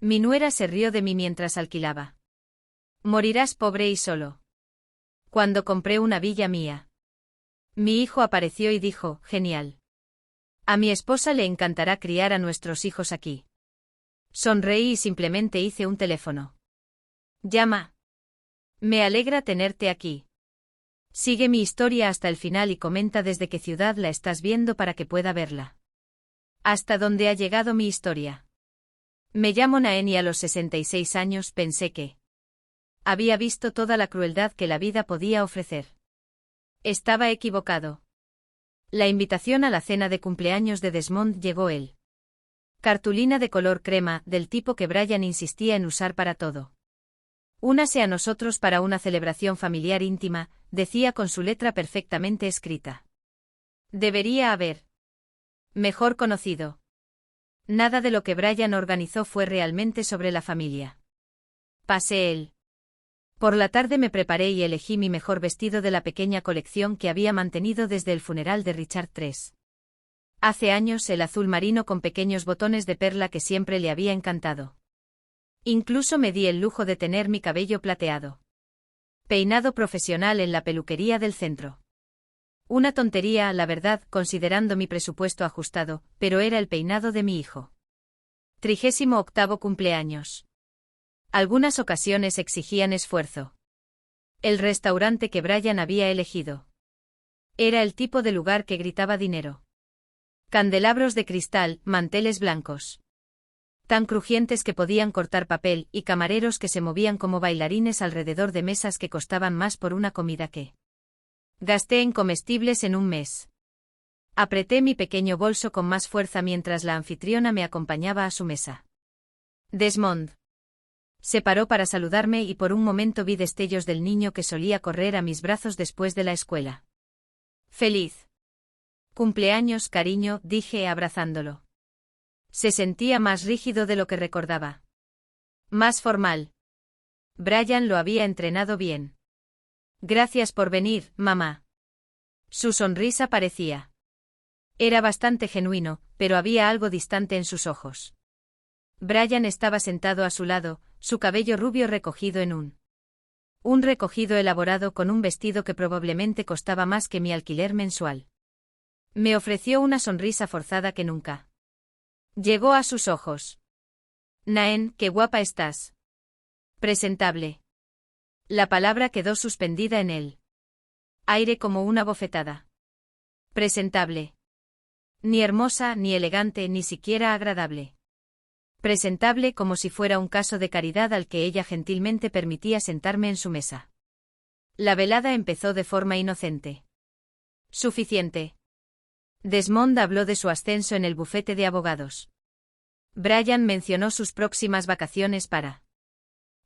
Mi nuera se rió de mí mientras alquilaba. Morirás pobre y solo. Cuando compré una villa mía. Mi hijo apareció y dijo, genial. A mi esposa le encantará criar a nuestros hijos aquí. Sonreí y simplemente hice un teléfono. Llama. Me alegra tenerte aquí. Sigue mi historia hasta el final y comenta desde qué ciudad la estás viendo para que pueda verla. ¿Hasta dónde ha llegado mi historia? Me llamo Naen y a los 66 años pensé que había visto toda la crueldad que la vida podía ofrecer. Estaba equivocado. La invitación a la cena de cumpleaños de Desmond llegó él. Cartulina de color crema, del tipo que Brian insistía en usar para todo. Únase a nosotros para una celebración familiar íntima, decía con su letra perfectamente escrita. Debería haber mejor conocido. Nada de lo que Brian organizó fue realmente sobre la familia. Pasé él. Por la tarde me preparé y elegí mi mejor vestido de la pequeña colección que había mantenido desde el funeral de Richard III. Hace años el azul marino con pequeños botones de perla que siempre le había encantado. Incluso me di el lujo de tener mi cabello plateado. Peinado profesional en la peluquería del centro. Una tontería, la verdad, considerando mi presupuesto ajustado, pero era el peinado de mi hijo. 38º cumpleaños. Algunas ocasiones exigían esfuerzo. El restaurante que Brian había elegido. Era el tipo de lugar que gritaba dinero. Candelabros de cristal, manteles blancos. Tan crujientes que podían cortar papel, y camareros que se movían como bailarines alrededor de mesas que costaban más por una comida que gasté en comestibles en un mes. Apreté mi pequeño bolso con más fuerza mientras la anfitriona me acompañaba a su mesa. Desmond. Se paró para saludarme y por un momento vi destellos del niño que solía correr a mis brazos después de la escuela. Feliz cumpleaños, cariño, dije abrazándolo. Se sentía más rígido de lo que recordaba. Más formal. Brian lo había entrenado bien. Gracias por venir, mamá. Su sonrisa parecía. Era bastante genuino, pero había algo distante en sus ojos. Brian estaba sentado a su lado, su cabello rubio recogido en un recogido elaborado con un vestido que probablemente costaba más que mi alquiler mensual. Me ofreció una sonrisa forzada que nunca llegó a sus ojos. Naen, qué guapa estás. Presentable. La palabra quedó suspendida en él. Aire como una bofetada. Presentable. Ni hermosa, ni elegante, ni siquiera agradable. Presentable como si fuera un caso de caridad al que ella gentilmente permitía sentarme en su mesa. La velada empezó de forma inocente. Suficiente. Desmond habló de su ascenso en el bufete de abogados. Brian mencionó sus próximas vacaciones para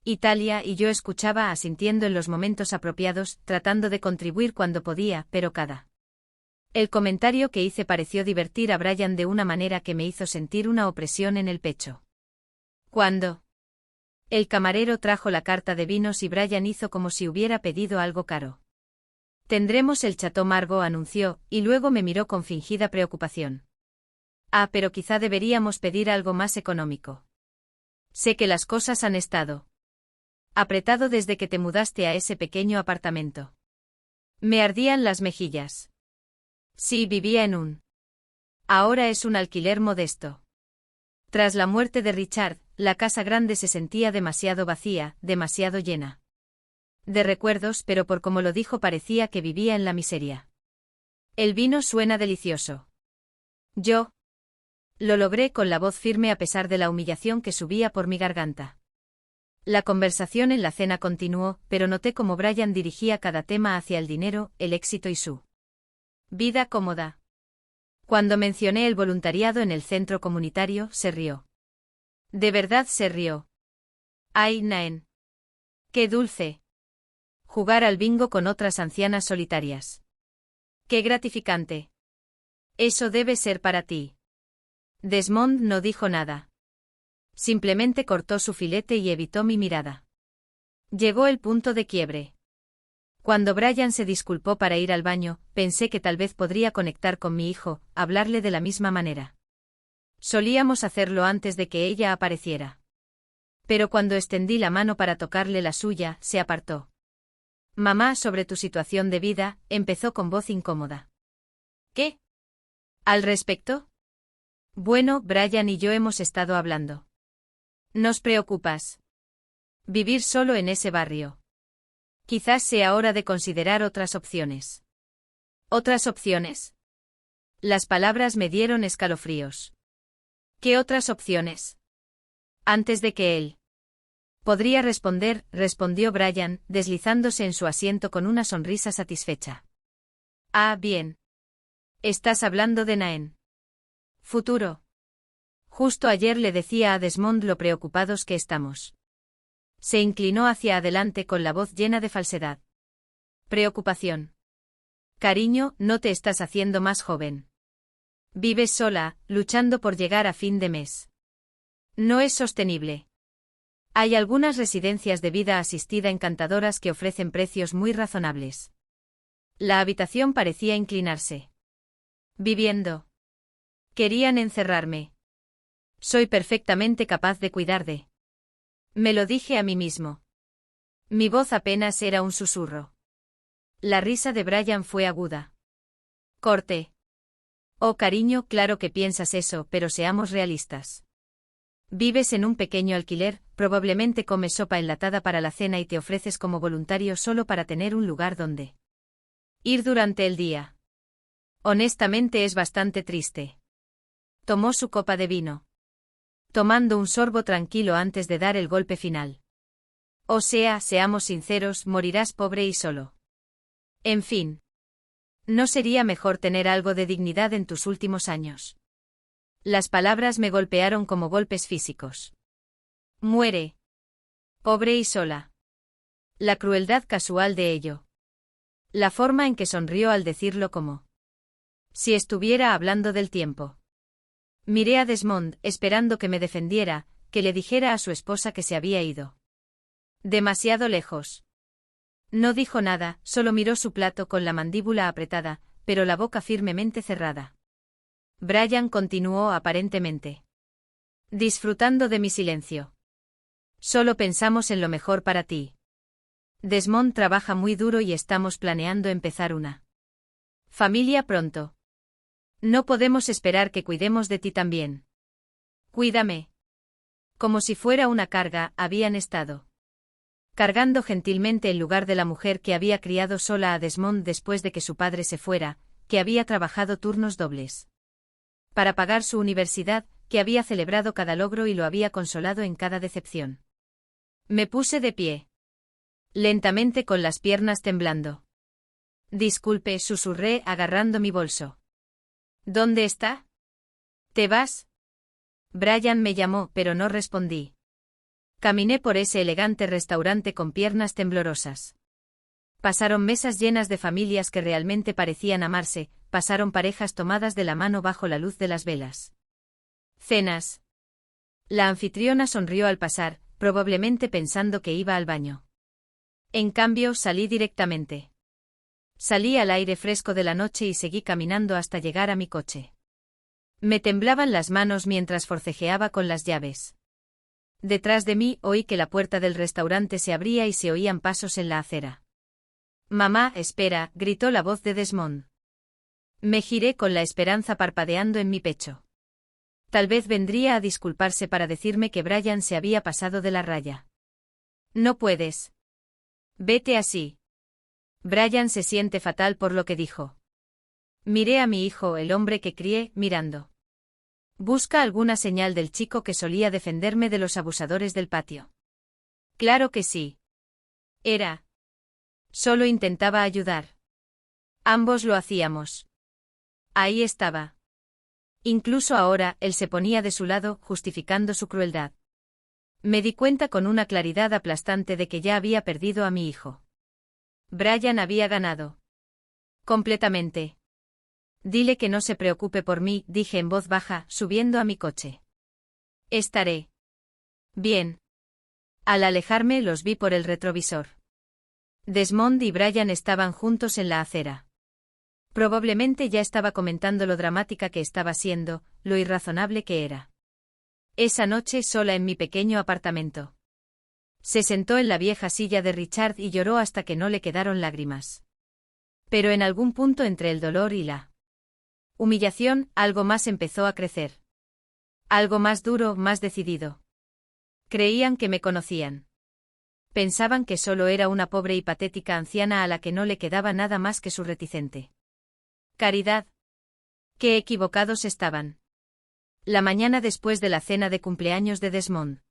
Italia y yo escuchaba asintiendo en los momentos apropiados, tratando de contribuir cuando podía, pero el comentario que hice pareció divertir a Brian de una manera que me hizo sentir una opresión en el pecho. Cuando el camarero trajo la carta de vinos y Brian hizo como si hubiera pedido algo caro. Tendremos el Chateau Margaux, anunció, y luego me miró con fingida preocupación. Ah, pero quizá deberíamos pedir algo más económico. Sé que las cosas han estado apretado desde que te mudaste a ese pequeño apartamento. Me ardían las mejillas. Sí, vivía en un. Ahora es un alquiler modesto. Tras la muerte de Richard, la casa grande se sentía demasiado vacía, demasiado llena de recuerdos, pero por como lo dijo parecía que vivía en la miseria. El vino suena delicioso. Yo lo logré con la voz firme a pesar de la humillación que subía por mi garganta. La conversación en la cena continuó, pero noté cómo Brian dirigía cada tema hacia el dinero, el éxito y su vida cómoda. Cuando mencioné el voluntariado en el centro comunitario, se rió. De verdad se rió. Ay, Naen. Qué dulce. Jugar al bingo con otras ancianas solitarias. Qué gratificante. Eso debe ser para ti. Desmond no dijo nada. Simplemente cortó su filete y evitó mi mirada. Llegó el punto de quiebre. Cuando Brian se disculpó para ir al baño, pensé que tal vez podría conectar con mi hijo, hablarle de la misma manera. Solíamos hacerlo antes de que ella apareciera. Pero cuando extendí la mano para tocarle la suya, se apartó. Mamá, sobre tu situación de vida, empezó con voz incómoda. ¿Qué? ¿Al respecto? Bueno, Brian y yo hemos estado hablando. ¿Nos preocupas? Vivir solo en ese barrio. Quizás sea hora de considerar otras opciones. ¿Otras opciones? Las palabras me dieron escalofríos. ¿Qué otras opciones? Antes de que él podría responder, respondió Brian, deslizándose en su asiento con una sonrisa satisfecha. Ah, bien. Estás hablando de Naen. Futuro. Justo ayer le decía a Desmond lo preocupados que estamos. Se inclinó hacia adelante con la voz llena de falsedad. Preocupación. Cariño, no te estás haciendo más joven. Vives sola, luchando por llegar a fin de mes. No es sostenible. Hay algunas residencias de vida asistida encantadoras que ofrecen precios muy razonables. La habitación parecía inclinarse. Viviendo. Querían encerrarme. Soy perfectamente capaz de cuidar de. Me lo dije a mí mismo. Mi voz apenas era un susurro. La risa de Brian fue aguda. Corté. Oh, cariño, claro que piensas eso, pero seamos realistas. Vives en un pequeño alquiler, probablemente comes sopa enlatada para la cena y te ofreces como voluntario solo para tener un lugar donde ir durante el día. Honestamente es bastante triste. Tomó su copa de vino. Tomando un sorbo tranquilo antes de dar el golpe final. O sea, seamos sinceros, morirás pobre y solo. En fin. ¿No sería mejor tener algo de dignidad en tus últimos años? Las palabras me golpearon como golpes físicos. Muere. Pobre y sola. La crueldad casual de ello. La forma en que sonrió al decirlo como si estuviera hablando del tiempo. Miré a Desmond, esperando que me defendiera, que le dijera a su esposa que se había ido. Demasiado lejos. No dijo nada, solo miró su plato con la mandíbula apretada, pero la boca firmemente cerrada. Brian continuó aparentemente disfrutando de mi silencio. Solo pensamos en lo mejor para ti. Desmond trabaja muy duro y estamos planeando empezar una familia pronto. No podemos esperar que cuidemos de ti también. Cuídame. Como si fuera una carga, habían estado cargando gentilmente en lugar de la mujer que había criado sola a Desmond después de que su padre se fuera, que había trabajado turnos dobles para pagar su universidad, que había celebrado cada logro y lo había consolado en cada decepción. Me puse de pie. Lentamente con las piernas temblando. Disculpe, susurré agarrando mi bolso. ¿Dónde está? ¿Te vas? Brian me llamó, pero no respondí. Caminé por ese elegante restaurante con piernas temblorosas. Pasaron mesas llenas de familias que realmente parecían amarse, pasaron parejas tomadas de la mano bajo la luz de las velas. Cenas. La anfitriona sonrió al pasar, probablemente pensando que iba al baño. En cambio, salí directamente. Salí al aire fresco de la noche y seguí caminando hasta llegar a mi coche. Me temblaban las manos mientras forcejeaba con las llaves. Detrás de mí oí que la puerta del restaurante se abría y se oían pasos en la acera. Mamá, espera, gritó la voz de Desmond. Me giré con la esperanza parpadeando en mi pecho. Tal vez vendría a disculparse para decirme que Brian se había pasado de la raya. No puedes. Vete así. Brian se siente fatal por lo que dijo. Miré a mi hijo, el hombre que crié, mirando. Busca alguna señal del chico que solía defenderme de los abusadores del patio. Claro que sí. Era. Solo intentaba ayudar. Ambos lo hacíamos. Ahí estaba. Incluso ahora, él se ponía de su lado, justificando su crueldad. Me di cuenta con una claridad aplastante de que ya había perdido a mi hijo. Brian había ganado. Completamente. Dile que no se preocupe por mí, dije en voz baja, subiendo a mi coche. Estaré bien. Al alejarme los vi por el retrovisor. Desmond y Brian estaban juntos en la acera. Probablemente ya estaba comentando lo dramática que estaba siendo, lo irrazonable que era. Esa noche sola en mi pequeño apartamento. Se sentó en la vieja silla de Richard y lloró hasta que no le quedaron lágrimas. Pero en algún punto entre el dolor y la humillación, algo más empezó a crecer. Algo más duro, más decidido. Creían que me conocían. Pensaban que solo era una pobre y patética anciana a la que no le quedaba nada más que su reticente caridad. Qué equivocados estaban. La mañana después de la cena de cumpleaños de Desmond.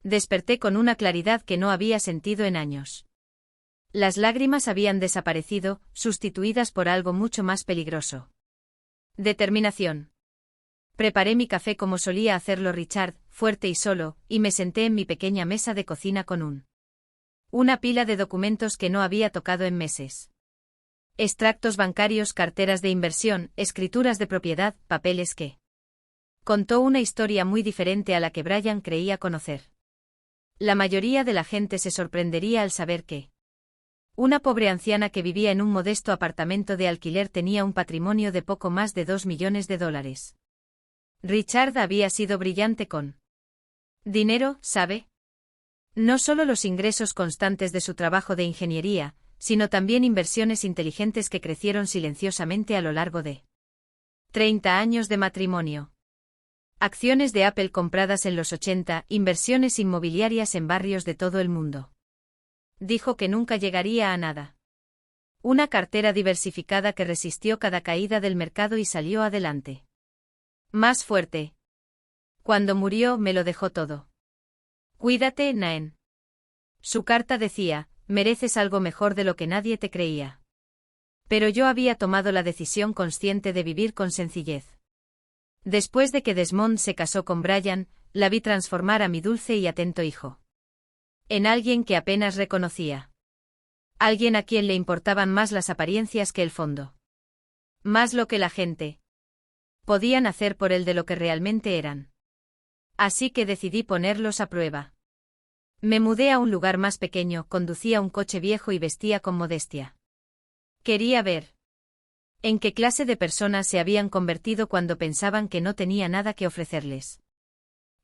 Desperté con una claridad que no había sentido en años. Las lágrimas habían desaparecido, sustituidas por algo mucho más peligroso. Determinación. Preparé mi café como solía hacerlo Richard, fuerte y solo, y me senté en mi pequeña mesa de cocina con una pila de documentos que no había tocado en meses. Extractos bancarios, carteras de inversión, escrituras de propiedad, papeles que contó una historia muy diferente a la que Brian creía conocer. La mayoría de la gente se sorprendería al saber que una pobre anciana que vivía en un modesto apartamento de alquiler tenía un patrimonio de poco más de $2 millones. Richard había sido brillante con dinero, ¿sabe? No solo los ingresos constantes de su trabajo de ingeniería, sino también inversiones inteligentes que crecieron silenciosamente a lo largo de 30 años de matrimonio. Acciones de Apple compradas en los 80, inversiones inmobiliarias en barrios de todo el mundo. Dijo que nunca llegaría a nada. Una cartera diversificada que resistió cada caída del mercado y salió adelante. Más fuerte. Cuando murió me lo dejó todo. Cuídate, Naen. Su carta decía, mereces algo mejor de lo que nadie te creía. Pero yo había tomado la decisión consciente de vivir con sencillez. Después de que Desmond se casó con Brian, la vi transformar a mi dulce y atento hijo en alguien que apenas reconocía. Alguien a quien le importaban más las apariencias que el fondo. Más lo que la gente podían hacer por él de lo que realmente eran. Así que decidí ponerlos a prueba. Me mudé a un lugar más pequeño, conducía un coche viejo y vestía con modestia. Quería ver en qué clase de personas se habían convertido cuando pensaban que no tenía nada que ofrecerles.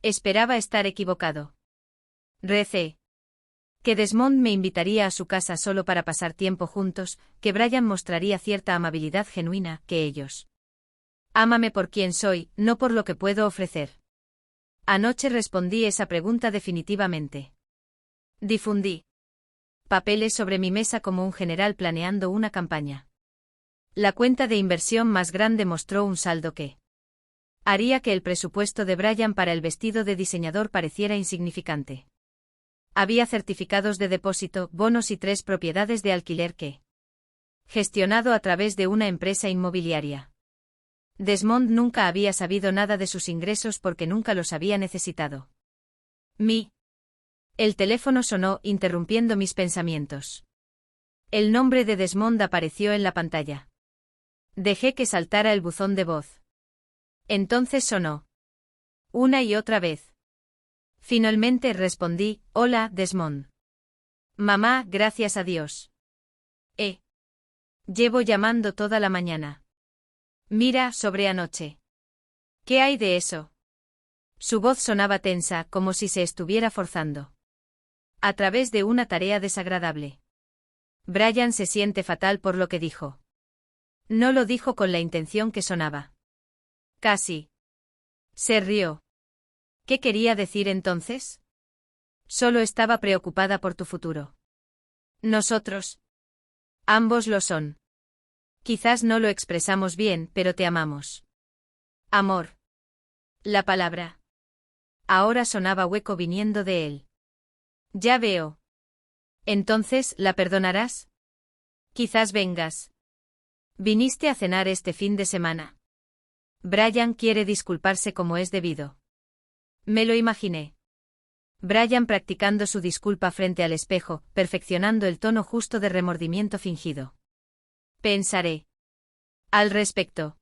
Esperaba estar equivocado. Recé que Desmond me invitaría a su casa solo para pasar tiempo juntos, que Brian mostraría cierta amabilidad genuina, que ellos ámame por quien soy, no por lo que puedo ofrecer. Anoche respondí esa pregunta definitivamente. Difundí papeles sobre mi mesa como un general planeando una campaña. La cuenta de inversión más grande mostró un saldo que haría que el presupuesto de Brian para el vestido de diseñador pareciera insignificante. Había certificados de depósito, bonos y 3 propiedades de alquiler que gestionado a través de una empresa inmobiliaria. Desmond nunca había sabido nada de sus ingresos porque nunca los había necesitado. El teléfono sonó, interrumpiendo mis pensamientos. El nombre de Desmond apareció en la pantalla. Dejé que saltara el buzón de voz. Entonces sonó. Una y otra vez. Finalmente respondí, hola, Desmond. Mamá, gracias a Dios. Llevo llamando toda la mañana. Mira, sobre anoche. ¿Qué hay de eso? Su voz sonaba tensa, como si se estuviera forzando. A través de una tarea desagradable. Brian se siente fatal por lo que dijo. No lo dijo con la intención que sonaba. Casi. Se rió. ¿Qué quería decir entonces? Solo estaba preocupada por tu futuro. Nosotros. Ambos lo son. Quizás no lo expresamos bien, pero te amamos. Amor. La palabra. Ahora sonaba hueco viniendo de él. Ya veo. Entonces, ¿la perdonarás? Quizás vengas. ¿Viniste a cenar este fin de semana? Brian quiere disculparse como es debido. Me lo imaginé. Brian practicando su disculpa frente al espejo, perfeccionando el tono justo de remordimiento fingido. Pensaré al respecto.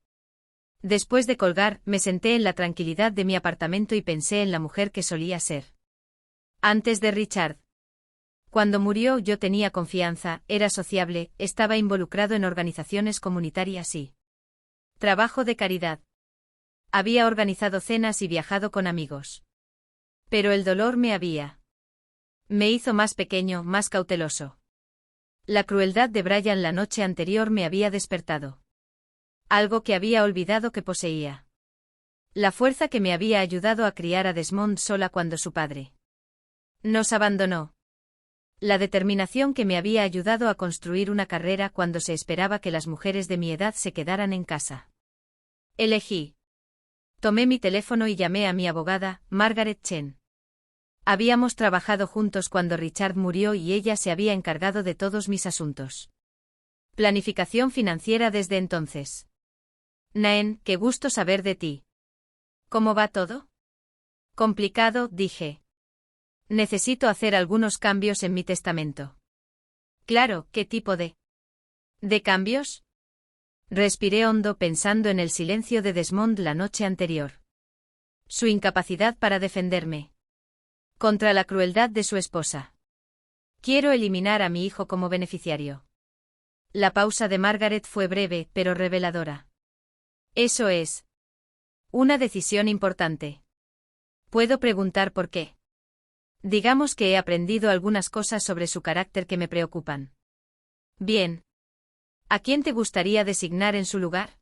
Después de colgar, me senté en la tranquilidad de mi apartamento y pensé en la mujer que solía ser. Antes de Richard. Cuando murió yo tenía confianza, era sociable, estaba involucrado en organizaciones comunitarias y trabajo de caridad. Había organizado cenas y viajado con amigos. Pero el dolor me había Me hizo más pequeño, más cauteloso. La crueldad de Brian la noche anterior me había despertado. Algo que había olvidado que poseía. La fuerza que me había ayudado a criar a Desmond sola cuando su padre nos abandonó. La determinación que me había ayudado a construir una carrera cuando se esperaba que las mujeres de mi edad se quedaran en casa. Elegí. Tomé mi teléfono y llamé a mi abogada, Margaret Chen. Habíamos trabajado juntos cuando Richard murió y ella se había encargado de todos mis asuntos. Planificación financiera desde entonces. Naen, qué gusto saber de ti. ¿Cómo va todo? Complicado, dije. Necesito hacer algunos cambios en mi testamento. Claro, ¿qué tipo de cambios? Respiré hondo pensando en el silencio de Desmond la noche anterior. Su incapacidad para defenderme contra la crueldad de su esposa. Quiero eliminar a mi hijo como beneficiario. La pausa de Margaret fue breve, pero reveladora. Eso es una decisión importante. ¿Puedo preguntar por qué? Digamos que he aprendido algunas cosas sobre su carácter que me preocupan. Bien. ¿A quién te gustaría designar en su lugar?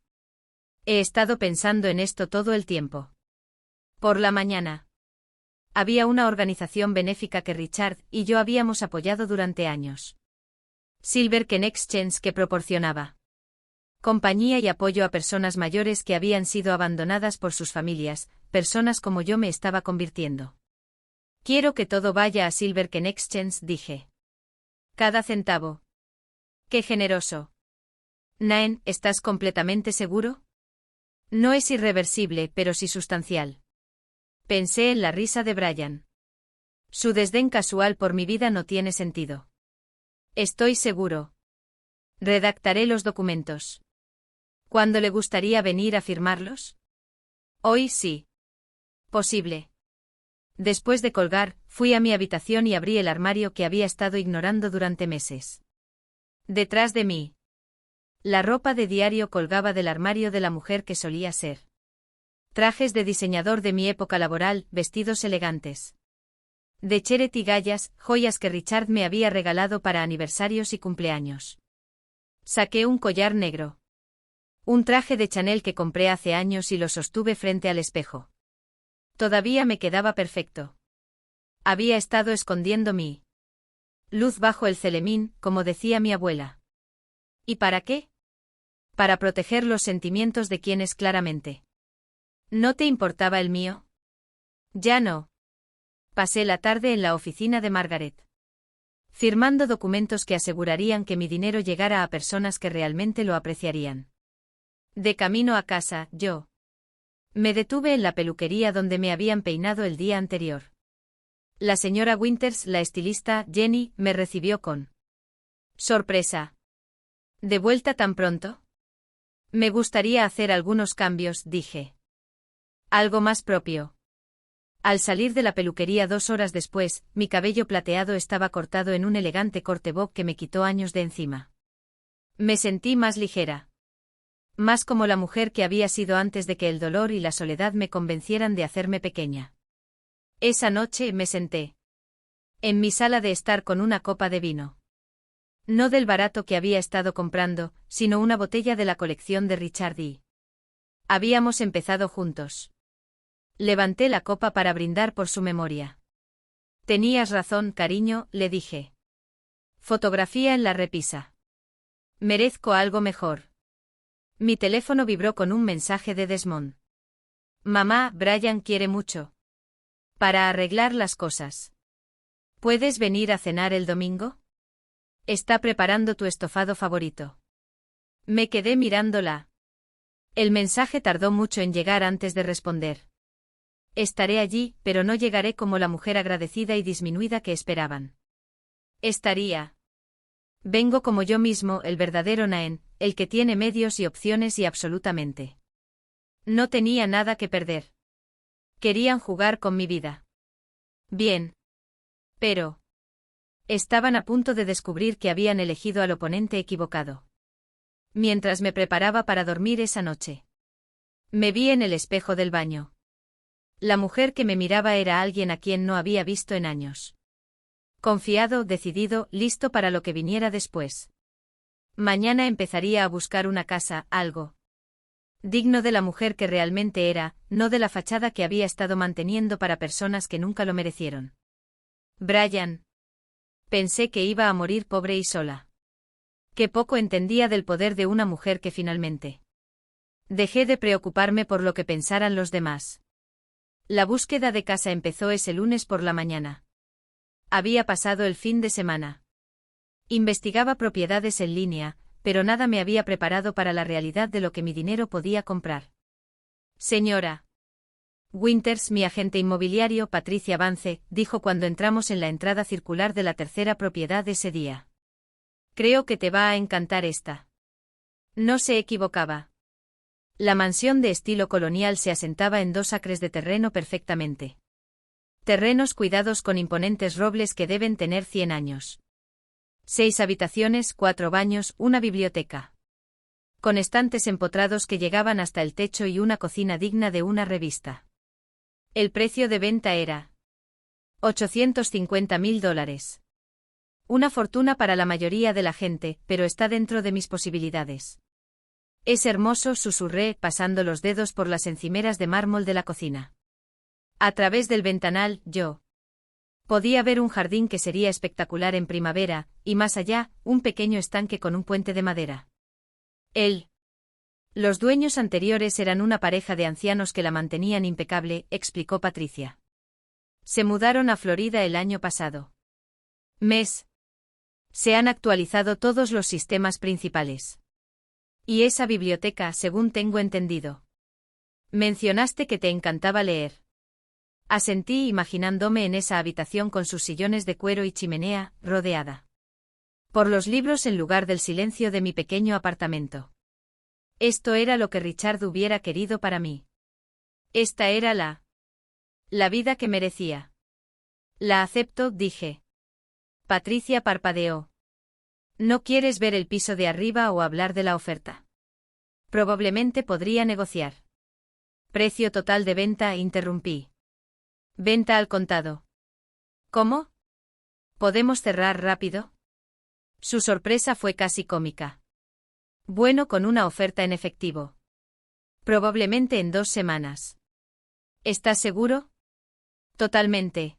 He estado pensando en esto todo el tiempo. Por la mañana. Había una organización benéfica que Richard y yo habíamos apoyado durante años. Silver Connections, que proporcionaba compañía y apoyo a personas mayores que habían sido abandonadas por sus familias, personas como yo me estaba convirtiendo. Quiero que todo vaya a Silver Connections, dije. Cada centavo. ¡Qué generoso! Naen, ¿estás completamente seguro? No es irreversible, pero sí sustancial. Pensé en la risa de Brian. Su desdén casual por mi vida no tiene sentido. Estoy seguro. Redactaré los documentos. ¿Cuándo le gustaría venir a firmarlos? Hoy sí. Posible. Después de colgar, fui a mi habitación y abrí el armario que había estado ignorando durante meses. Detrás de mí. La ropa de diario colgaba del armario de la mujer que solía ser. Trajes de diseñador de mi época laboral, vestidos elegantes. De Charity Gallas, joyas que Richard me había regalado para aniversarios y cumpleaños. Saqué un collar negro. Un traje de Chanel que compré hace años y lo sostuve frente al espejo. Todavía me quedaba perfecto. Había estado escondiendo mi luz bajo el celemín, como decía mi abuela. ¿Y para qué? Para proteger los sentimientos de quienes claramente ¿no te importaba el mío? Ya no. Pasé la tarde en la oficina de Margaret, firmando documentos que asegurarían que mi dinero llegara a personas que realmente lo apreciarían. De camino a casa, yo me detuve en la peluquería donde me habían peinado el día anterior. La señora Winters, la estilista, Jenny, me recibió con sorpresa. ¿De vuelta tan pronto? Me gustaría hacer algunos cambios, dije. Algo más propio. Al salir de la peluquería 2 horas después, mi cabello plateado estaba cortado en un elegante corte bob que me quitó años de encima. Me sentí más ligera. Más como la mujer que había sido antes de que el dolor y la soledad me convencieran de hacerme pequeña. Esa noche me senté en mi sala de estar con una copa de vino. No del barato que había estado comprando, sino una botella de la colección de Richard y habíamos empezado juntos. Levanté la copa para brindar por su memoria. Tenías razón, cariño, le dije. Fotografía en la repisa. Merezco algo mejor. Mi teléfono vibró con un mensaje de Desmond. Mamá, Brian quiere mucho. Para arreglar las cosas. ¿Puedes venir a cenar el domingo? Está preparando tu estofado favorito. Me quedé mirándola. El mensaje tardó mucho en llegar antes de responder. Estaré allí, pero no llegaré como la mujer agradecida y disminuida que esperaban. Estaría. Vengo como yo mismo, el verdadero Naen, el que tiene medios y opciones y absolutamente. No tenía nada que perder. Querían jugar con mi vida. Bien. Pero estaban a punto de descubrir que habían elegido al oponente equivocado. Mientras me preparaba para dormir esa noche, me vi en el espejo del baño. La mujer que me miraba era alguien a quien no había visto en años. Confiado, decidido, listo para lo que viniera después. Mañana empezaría a buscar una casa, algo digno de la mujer que realmente era, no de la fachada que había estado manteniendo para personas que nunca lo merecieron. Brian. Pensé que iba a morir pobre y sola. Qué poco entendía del poder de una mujer que finalmente. Dejé de preocuparme por lo que pensaran los demás. La búsqueda de casa empezó ese lunes por la mañana. Había pasado el fin de semana. Investigaba propiedades en línea, pero nada me había preparado para la realidad de lo que mi dinero podía comprar. Señora Winters, mi agente inmobiliario, Patricia Vance, dijo cuando entramos en la entrada circular de la tercera propiedad ese día. Creo que te va a encantar esta. No se equivocaba. La mansión de estilo colonial se asentaba en 2 acres de terreno perfectamente. Terrenos cuidados con imponentes robles que deben tener 100 años. 6 habitaciones, 4 baños, una biblioteca. Con estantes empotrados que llegaban hasta el techo y una cocina digna de una revista. El precio de venta era $850.000. Una fortuna para la mayoría de la gente, pero está dentro de mis posibilidades. Es hermoso, susurré, pasando los dedos por las encimeras de mármol de la cocina. A través del ventanal, yo podía ver un jardín que sería espectacular en primavera, y más allá, un pequeño estanque con un puente de madera. Los dueños anteriores eran una pareja de ancianos que la mantenían impecable, explicó Patricia. Se mudaron a Florida el año pasado. Se han actualizado todos los sistemas principales. Y esa biblioteca, según tengo entendido. Mencionaste que te encantaba leer. Asentí imaginándome en esa habitación con sus sillones de cuero y chimenea, rodeada por los libros en lugar del silencio de mi pequeño apartamento. Esto era lo que Richard hubiera querido para mí. Esta era la vida que merecía. La acepto, dije. Patricia parpadeó. ¿No quieres ver el piso de arriba o hablar de la oferta? Probablemente podría negociar. Precio total de venta, interrumpí. Venta al contado. ¿Cómo? ¿Podemos cerrar rápido? Su sorpresa fue casi cómica. Bueno, con una oferta en efectivo. Probablemente en 2 semanas. ¿Estás seguro? Totalmente.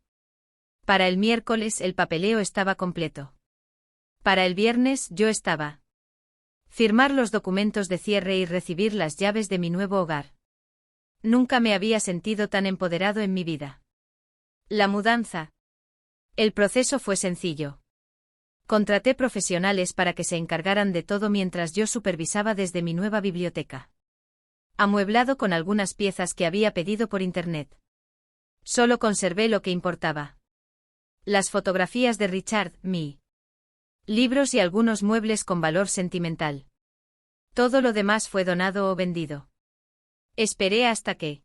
Para el miércoles el papeleo estaba completo. Para el viernes yo estaba. Firmar los documentos de cierre y recibir las llaves de mi nuevo hogar. Nunca me había sentido tan empoderado en mi vida. La mudanza. El proceso fue sencillo. Contraté profesionales para que se encargaran de todo mientras yo supervisaba desde mi nueva biblioteca. Amueblado con algunas piezas que había pedido por internet. Solo conservé lo que importaba. Las fotografías de Richard, mi libros y algunos muebles con valor sentimental. Todo lo demás fue donado o vendido. Esperé hasta que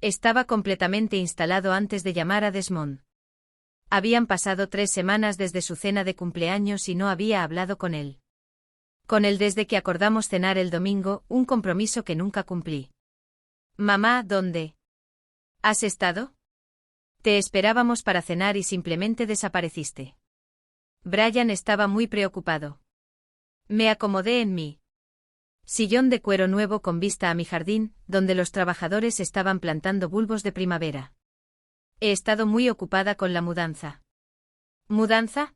estaba completamente instalado antes de llamar a Desmond. Habían pasado 3 semanas desde su cena de cumpleaños y no había hablado con él. Con él desde que acordamos cenar el domingo, un compromiso que nunca cumplí. Mamá, ¿dónde has estado? Te esperábamos para cenar y simplemente desapareciste. Brian estaba muy preocupado. Me acomodé en mi sillón de cuero nuevo con vista a mi jardín, donde los trabajadores estaban plantando bulbos de primavera. He estado muy ocupada con la mudanza. ¿Mudanza?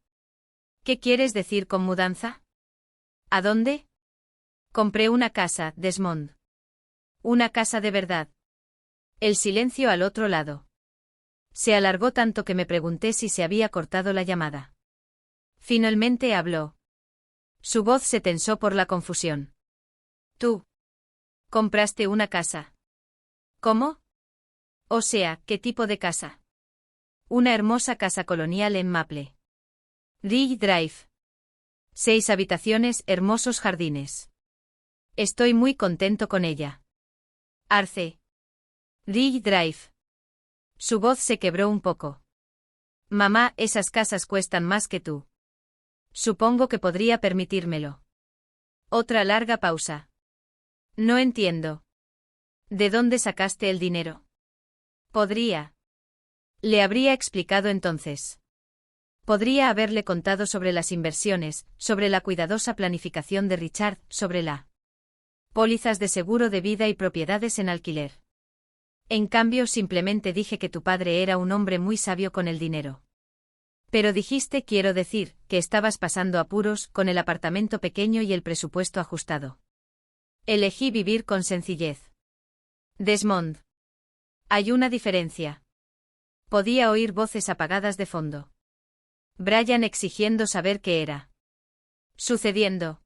¿Qué quieres decir con mudanza? ¿A dónde? Compré una casa, Desmond. Una casa de verdad. El silencio al otro lado. Se alargó tanto que me pregunté si se había cortado la llamada. Finalmente habló. Su voz se tensó por la confusión. ¿Tú compraste una casa? ¿Cómo? O sea, ¿qué tipo de casa? Una hermosa casa colonial en Maple Ridge Drive. 6 habitaciones, hermosos jardines. Estoy muy contento con ella. Arce Ridge Drive. Su voz se quebró un poco. Mamá, esas casas cuestan más que tú. Supongo que podría permitírmelo. Otra larga pausa. No entiendo. ¿De dónde sacaste el dinero? Podría. Le habría explicado entonces. Podría haberle contado sobre las inversiones, sobre la cuidadosa planificación de Richard, sobre la pólizas de seguro de vida y propiedades en alquiler. En cambio, simplemente dije que tu padre era un hombre muy sabio con el dinero. Pero dijiste, quiero decir, que estabas pasando apuros con el apartamento pequeño y el presupuesto ajustado. Elegí vivir con sencillez. Desmond. Hay una diferencia. Podía oír voces apagadas de fondo. Brian exigiendo saber qué era sucediendo.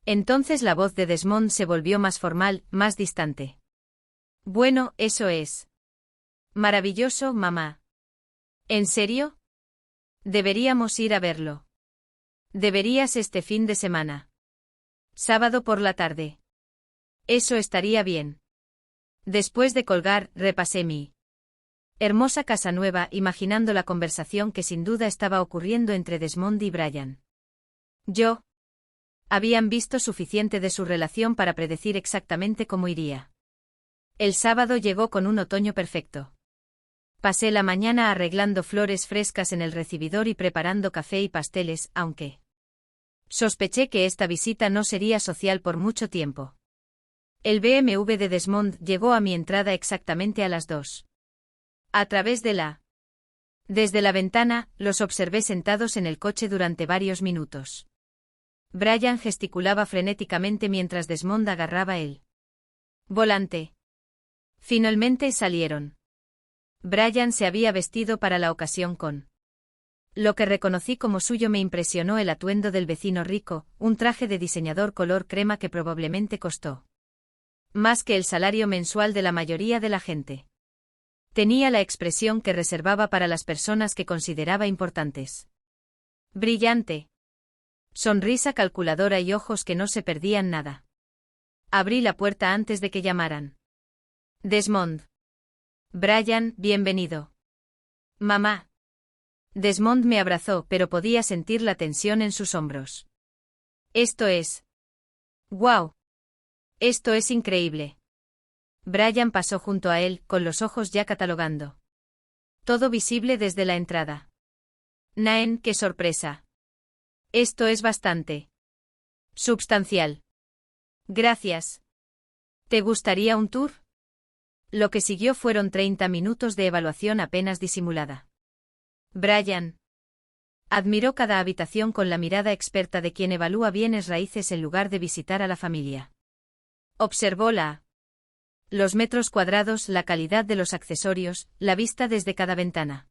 Entonces la voz de Desmond se volvió más formal, más distante. Bueno, eso es maravilloso, mamá. ¿En serio? Deberíamos ir a verlo. Deberías este fin de semana. Sábado por la tarde. Eso estaría bien. Después de colgar, repasé mi hermosa casa nueva, imaginando la conversación que sin duda estaba ocurriendo entre Desmond y Brian. Habían visto suficiente de su relación para predecir exactamente cómo iría. El sábado llegó con un otoño perfecto. Pasé la mañana arreglando flores frescas en el recibidor y preparando café y pasteles, aunque sospeché que esta visita no sería social por mucho tiempo. El BMW de Desmond llegó a mi entrada exactamente a las 2. Desde la ventana, los observé sentados en el coche durante varios minutos. Brian gesticulaba frenéticamente mientras Desmond agarraba el volante. Finalmente salieron. Brian se había vestido para la ocasión con lo que reconocí como suyo. Me impresionó el atuendo del vecino rico, un traje de diseñador color crema que probablemente costó más que el salario mensual de la mayoría de la gente. Tenía la expresión que reservaba para las personas que consideraba importantes. Brillante. Sonrisa calculadora y ojos que no se perdían nada. Abrí la puerta antes de que llamaran. Desmond. Brian, bienvenido. Mamá. Desmond me abrazó, pero podía sentir la tensión en sus hombros. Esto es... ¡Guau! Esto es increíble. Brian pasó junto a él, con los ojos ya catalogando. Todo visible desde la entrada. Naen, qué sorpresa. Esto es bastante substancial. Gracias. ¿Te gustaría un tour? Lo que siguió fueron 30 minutos de evaluación apenas disimulada. Brian admiró cada habitación con la mirada experta de quien evalúa bienes raíces en lugar de visitar a la familia. Observó los metros cuadrados, la calidad de los accesorios, la vista desde cada ventana.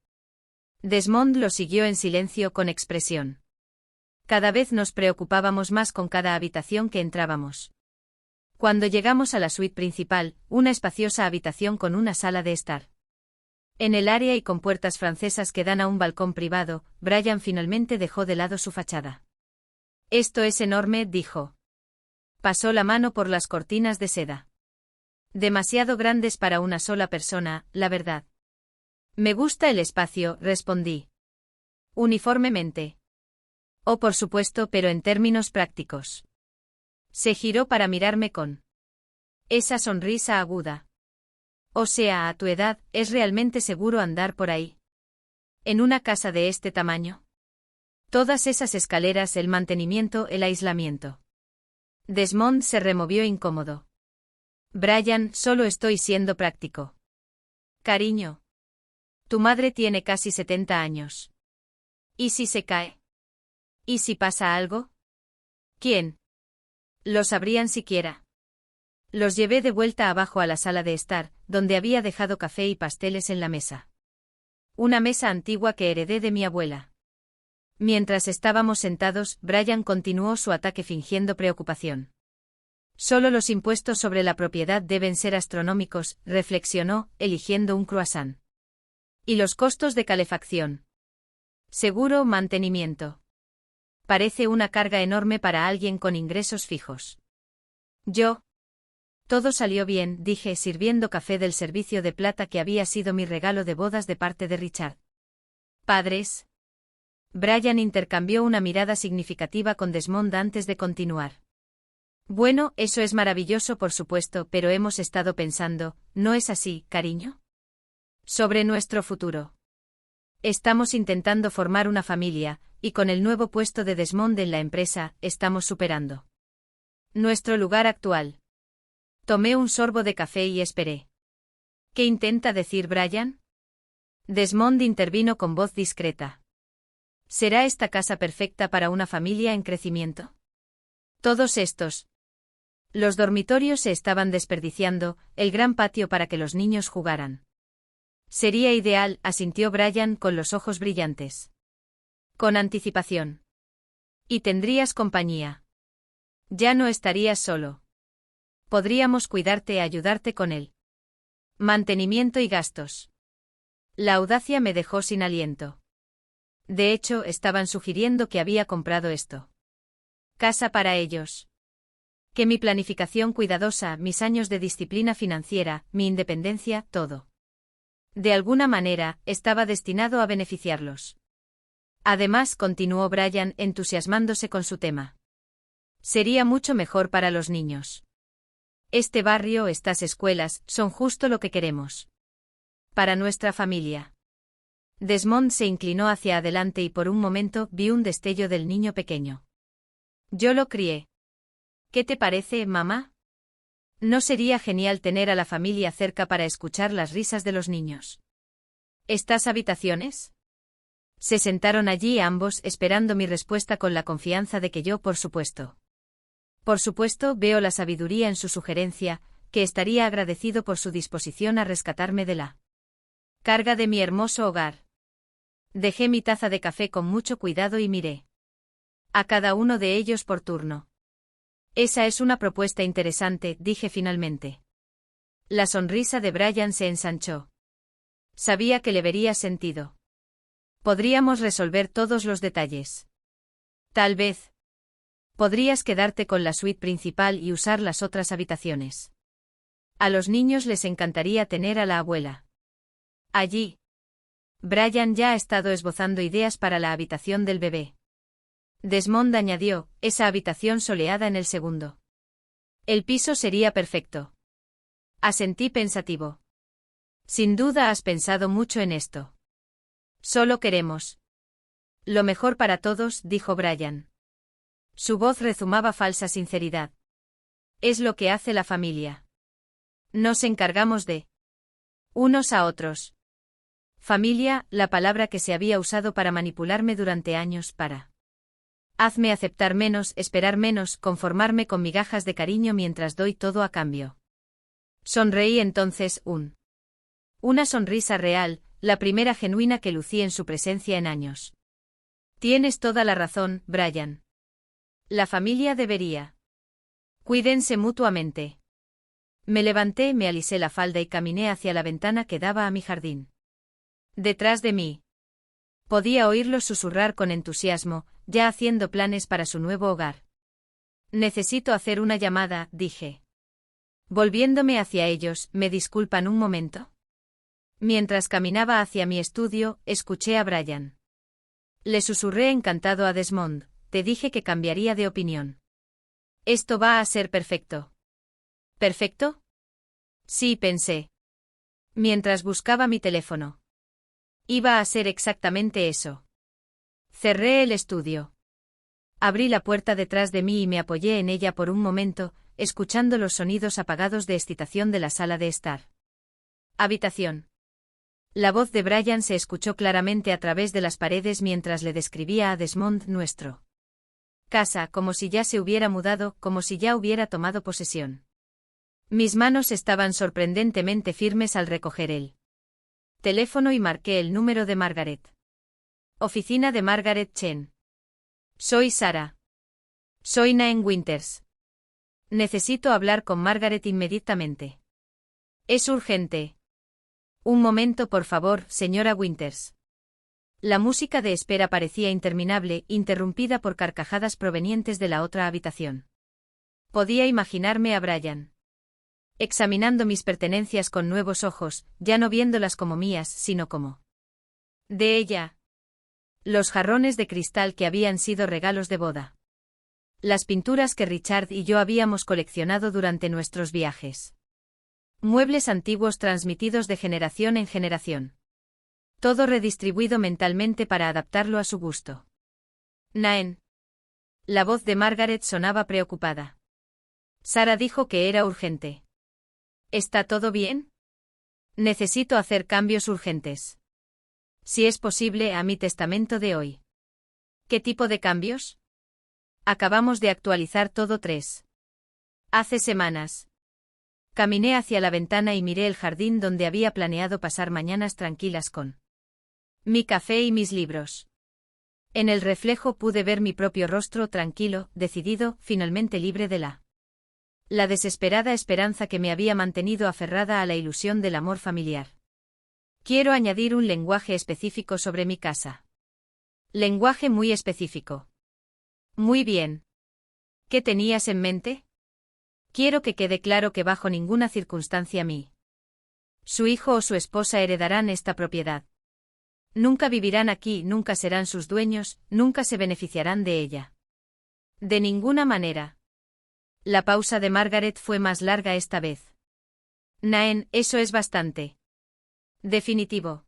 Desmond lo siguió en silencio con expresión. Cada vez nos preocupábamos más con cada habitación que entrábamos. Cuando llegamos a la suite principal, una espaciosa habitación con una sala de estar en el área y con puertas francesas que dan a un balcón privado, Brian finalmente dejó de lado su fachada. Esto es enorme, dijo. Pasó la mano por las cortinas de seda. Demasiado grandes para una sola persona, la verdad. Me gusta el espacio, respondí. Uniformemente. Oh, por supuesto, pero en términos prácticos. Se giró para mirarme con esa sonrisa aguda. O sea, a tu edad, ¿es realmente seguro andar por ahí? ¿En una casa de este tamaño? Todas esas escaleras, el mantenimiento, el aislamiento. Desmond se removió incómodo. Brian, solo estoy siendo práctico. Cariño. Tu madre tiene casi 70 años. ¿Y si se cae? ¿Y si pasa algo? ¿Quién? ¿Lo sabrían siquiera? Los llevé de vuelta abajo a la sala de estar, donde había dejado café y pasteles en la mesa. Una mesa antigua que heredé de mi abuela. Mientras estábamos sentados, Brian continuó su ataque fingiendo preocupación. Solo los impuestos sobre la propiedad deben ser astronómicos, reflexionó, eligiendo un croissant. ¿Y los costos de calefacción? Seguro, mantenimiento. Parece una carga enorme para alguien con ingresos fijos. Todo salió bien, dije, sirviendo café del servicio de plata que había sido mi regalo de bodas de parte de Richard. ¿Padres? Brian intercambió una mirada significativa con Desmond antes de continuar. Bueno, eso es maravilloso, por supuesto, pero hemos estado pensando, ¿no es así, cariño? Sobre nuestro futuro. Estamos intentando formar una familia, y con el nuevo puesto de Desmond en la empresa, estamos superando nuestro lugar actual. Tomé un sorbo de café y esperé. ¿Qué intenta decir Brian? Desmond intervino con voz discreta. ¿Será esta casa perfecta para una familia en crecimiento? Todos estos. Los dormitorios se estaban desperdiciando, el gran patio para que los niños jugaran. Sería ideal, asintió Brian con los ojos brillantes. Con anticipación. Y tendrías compañía. Ya no estarías solo. Podríamos cuidarte e ayudarte con él. Mantenimiento y gastos. La audacia me dejó sin aliento. De hecho, estaban sugiriendo que había comprado esto. Casa para ellos. Que mi planificación cuidadosa, mis años de disciplina financiera, mi independencia, todo. De alguna manera, estaba destinado a beneficiarlos. Además, continuó Brian, entusiasmándose con su tema. Sería mucho mejor para los niños. Este barrio, estas escuelas, son justo lo que queremos. Para nuestra familia. Desmond se inclinó hacia adelante y por un momento vi un destello del niño pequeño. Yo lo crié. ¿Qué te parece, mamá? ¿No sería genial tener a la familia cerca para escuchar las risas de los niños? ¿Estas habitaciones? Se sentaron allí ambos esperando mi respuesta con la confianza de que yo, por supuesto. Por supuesto, veo la sabiduría en su sugerencia, que estaría agradecido por su disposición a rescatarme de la carga de mi hermoso hogar. Dejé mi taza de café con mucho cuidado y miré a cada uno de ellos por turno. Esa es una propuesta interesante, dije finalmente. La sonrisa de Brian se ensanchó. Sabía que le vería sentido. Podríamos resolver todos los detalles. Tal vez. Podrías quedarte con la suite principal y usar las otras habitaciones. A los niños les encantaría tener a la abuela allí. Brian ya ha estado esbozando ideas para la habitación del bebé. Desmond añadió, esa habitación soleada en el segundo. El piso sería perfecto. Asentí pensativo. Sin duda has pensado mucho en esto. Solo queremos lo mejor para todos, dijo Brian. Su voz rezumaba falsa sinceridad. Es lo que hace la familia. Nos encargamos de unos a otros. Familia, la palabra que se había usado para manipularme durante años para hazme aceptar menos, esperar menos, conformarme con migajas de cariño mientras doy todo a cambio. Sonreí entonces una sonrisa real, la primera genuina que lucí en su presencia en años. Tienes toda la razón, Brian. La familia debería. Cuídense mutuamente. Me levanté, me alisé la falda y caminé hacia la ventana que daba a mi jardín. Detrás de mí. Podía oírlos susurrar con entusiasmo, ya haciendo planes para su nuevo hogar. Necesito hacer una llamada, dije. Volviéndome hacia ellos, ¿me disculpan un momento? Mientras caminaba hacia mi estudio, escuché a Brian. Le susurré encantado a Desmond, te dije que cambiaría de opinión. Esto va a ser perfecto. ¿Perfecto? Sí, pensé. Mientras buscaba mi teléfono. Iba a ser exactamente eso. Cerré el estudio. Abrí la puerta detrás de mí y me apoyé en ella por un momento, escuchando los sonidos apagados de excitación de la sala de estar. Habitación. La voz de Brian se escuchó claramente a través de las paredes mientras le describía a Desmond nuestro casa, como si ya se hubiera mudado, como si ya hubiera tomado posesión. Mis manos estaban sorprendentemente firmes al recoger el teléfono y marqué el número de Margaret. Oficina de Margaret Chen. Soy Sara. Soy Naen Winters. Necesito hablar con Margaret inmediatamente. Es urgente. Un momento, por favor, señora Winters. La música de espera parecía interminable, interrumpida por carcajadas provenientes de la otra habitación. Podía imaginarme a Brian examinando mis pertenencias con nuevos ojos, ya no viéndolas como mías, sino como de ella. Los jarrones de cristal que habían sido regalos de boda. Las pinturas que Richard y yo habíamos coleccionado durante nuestros viajes. Muebles antiguos transmitidos de generación en generación. Todo redistribuido mentalmente para adaptarlo a su gusto. Naen. La voz de Margaret sonaba preocupada. Sara dijo que era urgente. ¿Está todo bien? Necesito hacer cambios urgentes. Si es posible, a mi testamento de hoy. ¿Qué tipo de cambios? Acabamos de actualizar todo 3. Hace semanas. Caminé hacia la ventana y miré el jardín donde había planeado pasar mañanas tranquilas con mi café y mis libros. En el reflejo pude ver mi propio rostro tranquilo, decidido, finalmente libre de la desesperada esperanza que me había mantenido aferrada a la ilusión del amor familiar. Quiero añadir un lenguaje específico sobre mi casa. Lenguaje muy específico. Muy bien. ¿Qué tenías en mente? Quiero que quede claro que bajo ninguna circunstancia su hijo o su esposa heredarán esta propiedad. Nunca vivirán aquí, nunca serán sus dueños, nunca se beneficiarán de ella. De ninguna manera. La pausa de Margaret fue más larga esta vez. Naen, eso es bastante. Definitivo.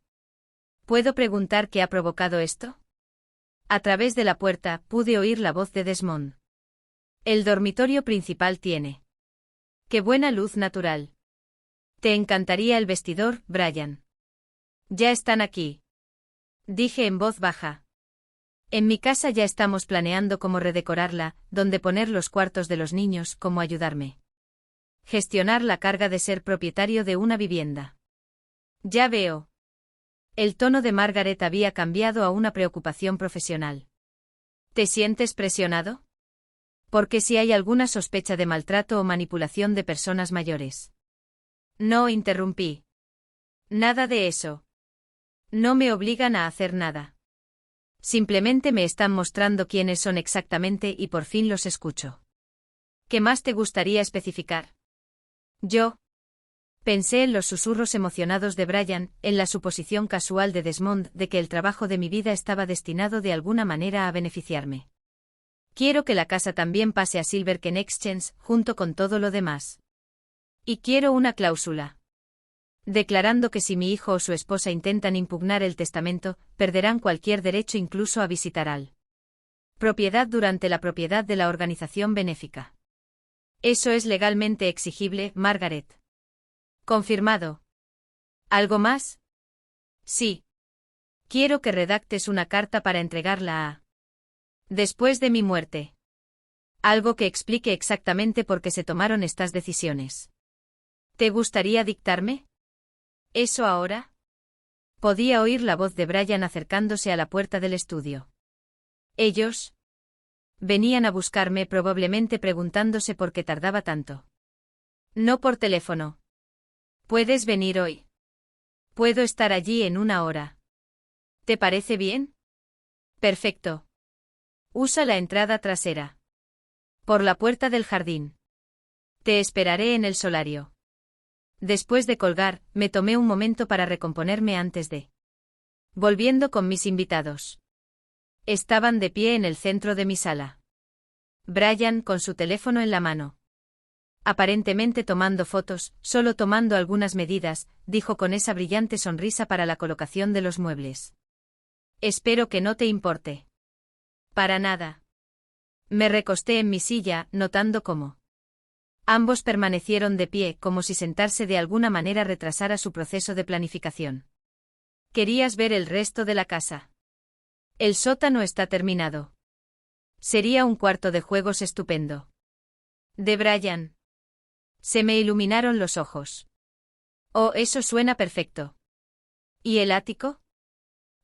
¿Puedo preguntar qué ha provocado esto? A través de la puerta pude oír la voz de Desmond. El dormitorio principal tiene. ¡Qué buena luz natural! Te encantaría el vestidor, Brian. Ya están aquí. Dije en voz baja. En mi casa ya estamos planeando cómo redecorarla, dónde poner los cuartos de los niños, cómo ayudarme. Gestionar la carga de ser propietario de una vivienda. Ya veo. El tono de Margaret había cambiado a una preocupación profesional. ¿Te sientes presionado? Porque si hay alguna sospecha de maltrato o manipulación de personas mayores. No, interrumpí. Nada de eso. No me obligan a hacer nada. Simplemente me están mostrando quiénes son exactamente y por fin los escucho. ¿Qué más te gustaría especificar? Yo. Pensé en los susurros emocionados de Brian, en la suposición casual de Desmond de que el trabajo de mi vida estaba destinado de alguna manera a beneficiarme. Quiero que la casa también pase a Silver Ken Exchange, junto con todo lo demás. Y quiero una cláusula. Declarando que si mi hijo o su esposa intentan impugnar el testamento, perderán cualquier derecho incluso a visitar al propiedad durante la propiedad de la organización benéfica. Eso es legalmente exigible, Margaret. Confirmado. ¿Algo más? Sí. Quiero que redactes una carta para entregarla a después de mi muerte. Algo que explique exactamente por qué se tomaron estas decisiones. ¿Te gustaría dictarme? ¿Eso ahora? Podía oír la voz de Brian acercándose a la puerta del estudio. Ellos venían a buscarme probablemente preguntándose por qué tardaba tanto. No por teléfono. ¿Puedes venir hoy? Puedo estar allí en 1 hora. ¿Te parece bien? Perfecto. Usa la entrada trasera. Por la puerta del jardín. Te esperaré en el solario. Después de colgar, me tomé un momento para recomponerme antes de volviendo con mis invitados. Estaban de pie en el centro de mi sala. Brian con su teléfono en la mano. Aparentemente tomando fotos, solo tomando algunas medidas, dijo con esa brillante sonrisa para la colocación de los muebles. Espero que no te importe. Para nada. Me recosté en mi silla, notando cómo ambos permanecieron de pie, como si sentarse de alguna manera retrasara su proceso de planificación. ¿Querías ver el resto de la casa? El sótano está terminado. Sería un cuarto de juegos estupendo. De Brian. Se me iluminaron los ojos. Oh, eso suena perfecto. ¿Y el ático?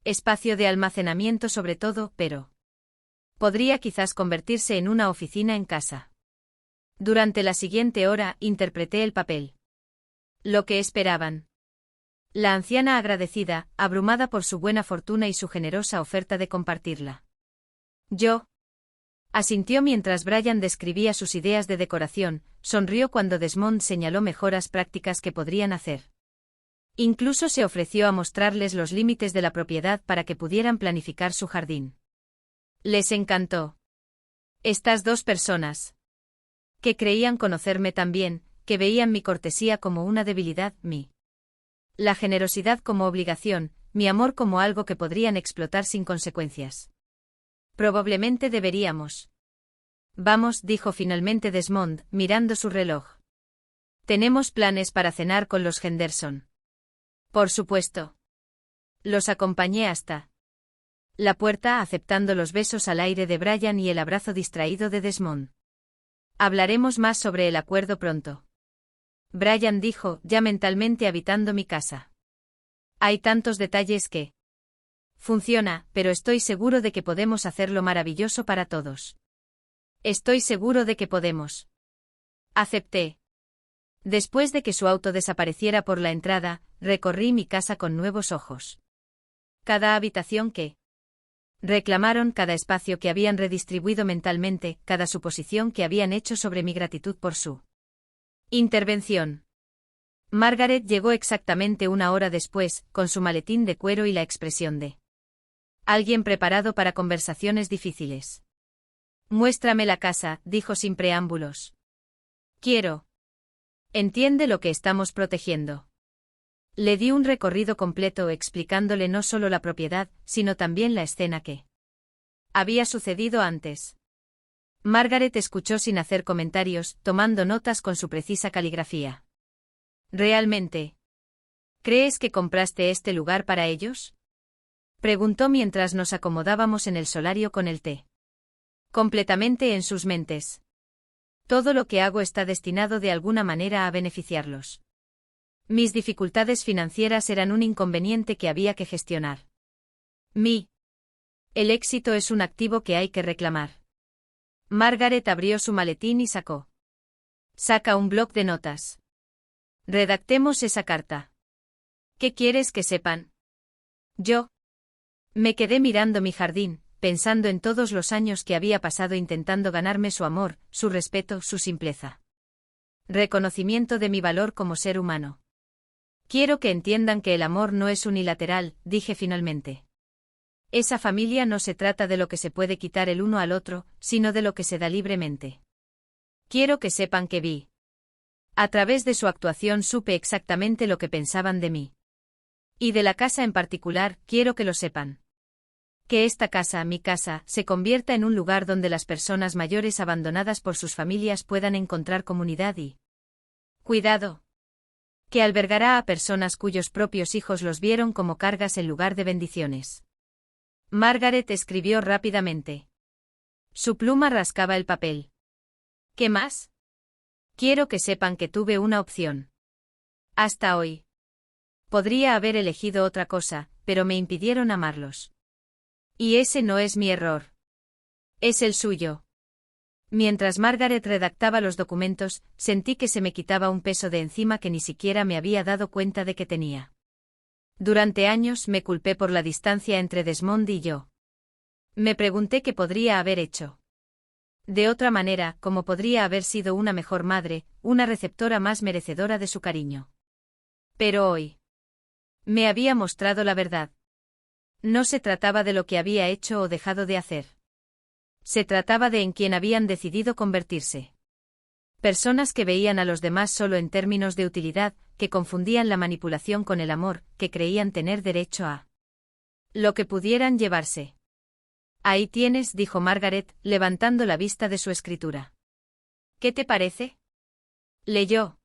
Espacio de almacenamiento sobre todo, pero podría quizás convertirse en una oficina en casa. Durante la siguiente hora, interpreté el papel. Lo que esperaban. La anciana agradecida, abrumada por su buena fortuna y su generosa oferta de compartirla. Yo. Asintió mientras Brian describía sus ideas de decoración, sonrió cuando Desmond señaló mejoras prácticas que podrían hacer. Incluso se ofreció a mostrarles los límites de la propiedad para que pudieran planificar su jardín. Les encantó. Estas dos personas. Que creían conocerme tan bien, que veían mi cortesía como una debilidad, la generosidad como obligación, mi amor como algo que podrían explotar sin consecuencias. Probablemente deberíamos. Vamos, dijo finalmente Desmond, mirando su reloj. Tenemos planes para cenar con los Henderson. Por supuesto. Los acompañé hasta la puerta, aceptando los besos al aire de Brian y el abrazo distraído de Desmond. Hablaremos más sobre el acuerdo pronto. Brian dijo, ya mentalmente habitando mi casa. Hay tantos detalles que funciona, pero estoy seguro de que podemos hacerlo maravilloso para todos. Estoy seguro de que podemos. Acepté. Después de que su auto desapareciera por la entrada, recorrí mi casa con nuevos ojos. Cada habitación que reclamaron, cada espacio que habían redistribuido mentalmente, cada suposición que habían hecho sobre mi gratitud por su intervención. Margaret llegó exactamente 1 hora después, con su maletín de cuero y la expresión de alguien preparado para conversaciones difíciles. Muéstrame la casa, dijo sin preámbulos. Quiero. Entiende lo que estamos protegiendo. Le di un recorrido completo explicándole no solo la propiedad, sino también la escena que había sucedido antes. Margaret escuchó sin hacer comentarios, tomando notas con su precisa caligrafía. ¿Realmente? ¿Crees que compraste este lugar para ellos? Preguntó mientras nos acomodábamos en el solario con el té. Completamente en sus mentes. Todo lo que hago está destinado de alguna manera a beneficiarlos. Mis dificultades financieras eran un inconveniente que había que gestionar. El éxito es un activo que hay que reclamar. Margaret abrió su maletín y saca un bloc de notas. Redactemos esa carta. ¿Qué quieres que sepan? Yo. Me quedé mirando mi jardín, pensando en todos los años que había pasado intentando ganarme su amor, su respeto, su simpleza. Reconocimiento de mi valor como ser humano. Quiero que entiendan que el amor no es unilateral, dije finalmente. Esa familia no se trata de lo que se puede quitar el uno al otro, sino de lo que se da libremente. Quiero que sepan que vi. A través de su actuación supe exactamente lo que pensaban de mí. Y de la casa en particular, quiero que lo sepan. Que esta casa, mi casa, se convierta en un lugar donde las personas mayores abandonadas por sus familias puedan encontrar comunidad y cuidado. Que albergará a personas cuyos propios hijos los vieron como cargas en lugar de bendiciones. Margaret escribió rápidamente. Su pluma rascaba el papel. ¿Qué más? Quiero que sepan que tuve una opción. Hasta hoy. Podría haber elegido otra cosa, pero me impidieron amarlos. Y ese no es mi error. Es el suyo. Mientras Margaret redactaba los documentos, sentí que se me quitaba un peso de encima que ni siquiera me había dado cuenta de que tenía. Durante años me culpé por la distancia entre Desmond y yo. Me pregunté qué podría haber hecho. De otra manera, cómo podría haber sido una mejor madre, una receptora más merecedora de su cariño. Pero hoy me había mostrado la verdad. No se trataba de lo que había hecho o dejado de hacer. Se trataba de en quien habían decidido convertirse. Personas que veían a los demás solo en términos de utilidad, que confundían la manipulación con el amor, que creían tener derecho a lo que pudieran llevarse. Ahí tienes, dijo Margaret, levantando la vista de su escritura. ¿Qué te parece? Leyó.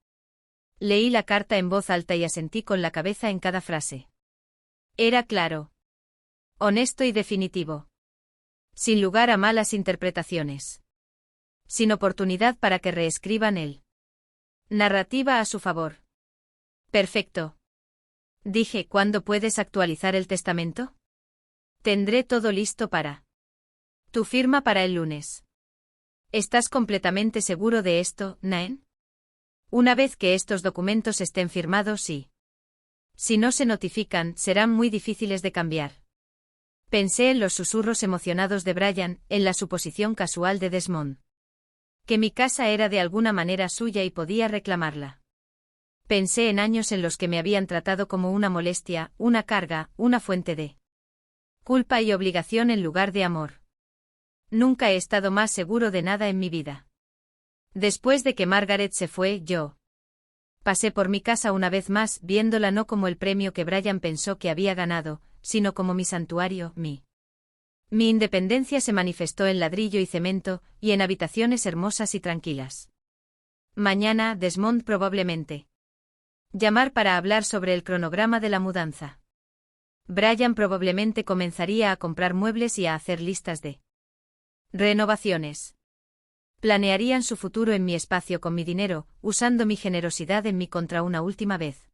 Leí la carta en voz alta y asentí con la cabeza en cada frase. Era claro. Honesto y definitivo. Sin lugar a malas interpretaciones. Sin oportunidad para que reescriban él. Narrativa a su favor. Perfecto. Dije, ¿cuándo puedes actualizar el testamento? Tendré todo listo para tu firma para el lunes. ¿Estás completamente seguro de esto, Naen? Una vez que estos documentos estén firmados y si no se notifican, serán muy difíciles de cambiar. Pensé en los susurros emocionados de Brian, en la suposición casual de Desmond. Que mi casa era de alguna manera suya y podía reclamarla. Pensé en años en los que me habían tratado como una molestia, una carga, una fuente de culpa y obligación en lugar de amor. Nunca he estado más seguro de nada en mi vida. Después de que Margaret se fue, yo Pasé por mi casa una vez más, viéndola no como el premio que Brian pensó que había ganado, sino como mi santuario, Mi independencia se manifestó en ladrillo y cemento, y en habitaciones hermosas y tranquilas. Mañana, Desmond probablemente. Llamar para hablar sobre el cronograma de la mudanza. Brian probablemente comenzaría a comprar muebles y a hacer listas de renovaciones. Planearían su futuro en mi espacio con mi dinero, usando mi generosidad en mí contra una última vez.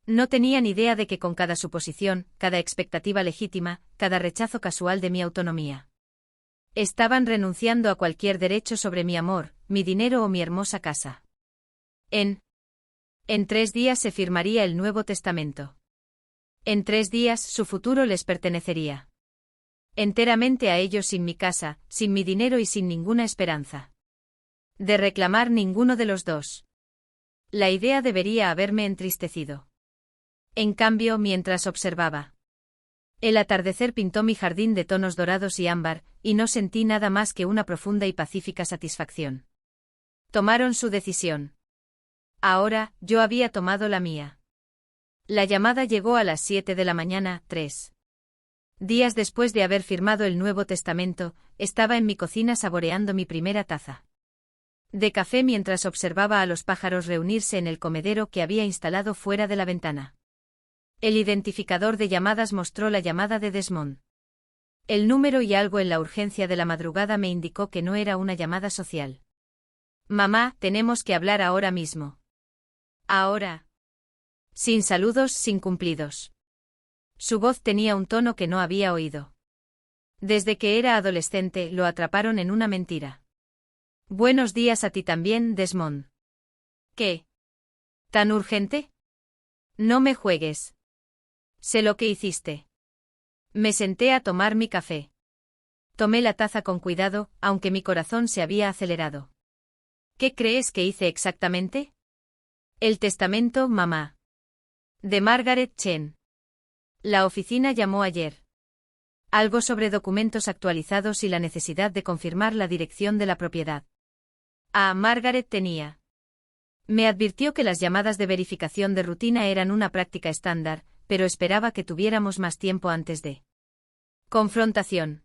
No tenían idea de que con cada suposición, cada expectativa legítima, cada rechazo casual de mi autonomía, estaban renunciando a cualquier derecho sobre mi amor, mi dinero o mi hermosa casa. En 3 días se firmaría el Nuevo Testamento. En 3 días su futuro les pertenecería enteramente a ellos, sin mi casa, sin mi dinero y sin ninguna esperanza de reclamar ninguno de los dos. La idea debería haberme entristecido. En cambio, mientras observaba el atardecer, pintó mi jardín de tonos dorados y ámbar, y no sentí nada más que una profunda y pacífica satisfacción. Tomaron su decisión. Ahora, yo había tomado la mía. La llamada llegó a las 7 de la mañana, 3 días después de haber firmado el Nuevo Testamento. Estaba en mi cocina saboreando mi primera taza de café mientras observaba a los pájaros reunirse en el comedero que había instalado fuera de la ventana. El identificador de llamadas mostró la llamada de Desmond. El número y algo en la urgencia de la madrugada me indicó que no era una llamada social. Mamá, tenemos que hablar ahora mismo. Ahora. Sin saludos, sin cumplidos. Su voz tenía un tono que no había oído. Desde que era adolescente, lo atraparon en una mentira. Buenos días a ti también, Desmond. ¿Qué? ¿Tan urgente? No me juegues. Sé lo que hiciste. Me senté a tomar mi café. Tomé la taza con cuidado, aunque mi corazón se había acelerado. ¿Qué crees que hice exactamente? El testamento, mamá. De Margaret Chen. La oficina llamó ayer. Algo sobre documentos actualizados y la necesidad de confirmar la dirección de la propiedad. Margaret tenía. Me advirtió que las llamadas de verificación de rutina eran una práctica estándar, pero esperaba que tuviéramos más tiempo antes de confrontación.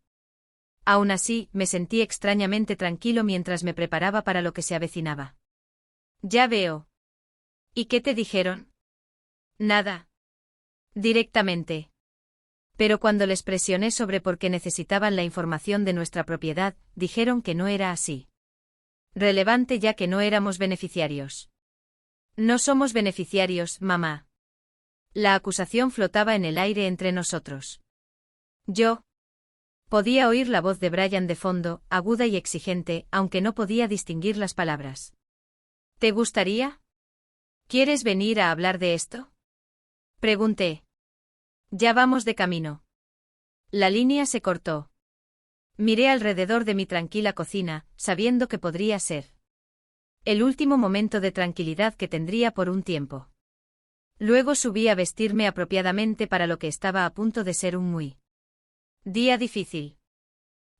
Aún así, me sentí extrañamente tranquilo mientras me preparaba para lo que se avecinaba. Ya veo. ¿Y qué te dijeron? Nada. Directamente. Pero cuando les presioné sobre por qué necesitaban la información de nuestra propiedad, dijeron que no era así. Relevante, ya que no éramos beneficiarios. No somos beneficiarios, mamá. La acusación flotaba en el aire entre nosotros. Yo podía oír la voz de Brian de fondo, aguda y exigente, aunque no podía distinguir las palabras. ¿Te gustaría? ¿Quieres venir a hablar de esto? Pregunté. Ya vamos de camino. La línea se cortó. Miré alrededor de mi tranquila cocina, sabiendo que podría ser el último momento de tranquilidad que tendría por un tiempo. Luego subí a vestirme apropiadamente para lo que estaba a punto de ser un muy día difícil.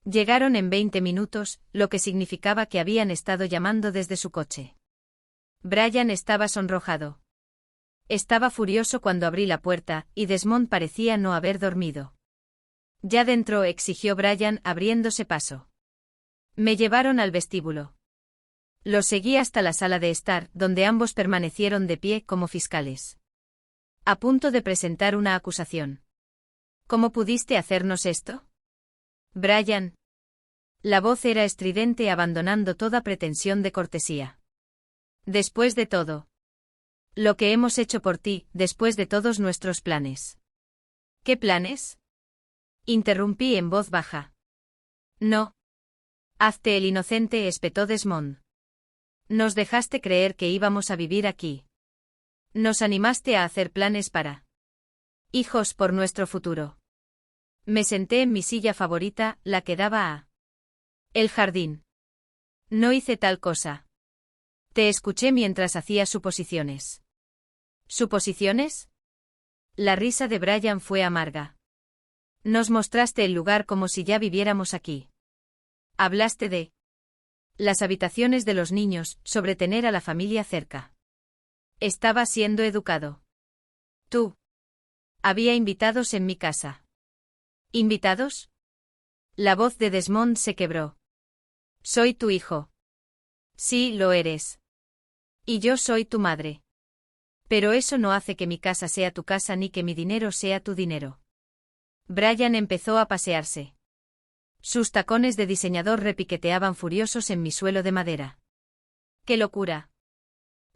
Llegaron en 20 minutos, lo que significaba que habían estado llamando desde su coche. Brian estaba sonrojado. Estaba furioso cuando abrí la puerta, y Desmond parecía no haber dormido. Ya dentro, exigió Brian, abriéndose paso. Me llevaron al vestíbulo. Lo seguí hasta la sala de estar, donde ambos permanecieron de pie como fiscales. A punto de presentar una acusación. ¿Cómo pudiste hacernos esto? Brian. La voz era estridente, abandonando toda pretensión de cortesía. Después de todo lo que hemos hecho por ti, después de todos nuestros planes. ¿Qué planes? Interrumpí en voz baja. No. Hazte el inocente, espetó Desmond. Nos dejaste creer que íbamos a vivir aquí. Nos animaste a hacer planes para hijos, por nuestro futuro. Me senté en mi silla favorita, la que daba a el jardín. No hice tal cosa. Te escuché mientras hacías suposiciones. ¿Suposiciones? La risa de Brian fue amarga. Nos mostraste el lugar como si ya viviéramos aquí. Hablaste de las habitaciones de los niños, sobre tener a la familia cerca. Estaba siendo educado. Tú. Había invitados en mi casa. ¿Invitados? La voz de Desmond se quebró. Soy tu hijo. Sí, lo eres. Y yo soy tu madre. Pero eso no hace que mi casa sea tu casa ni que mi dinero sea tu dinero. Brian empezó a pasearse. Sus tacones de diseñador repiqueteaban furiosos en mi suelo de madera. ¡Qué locura!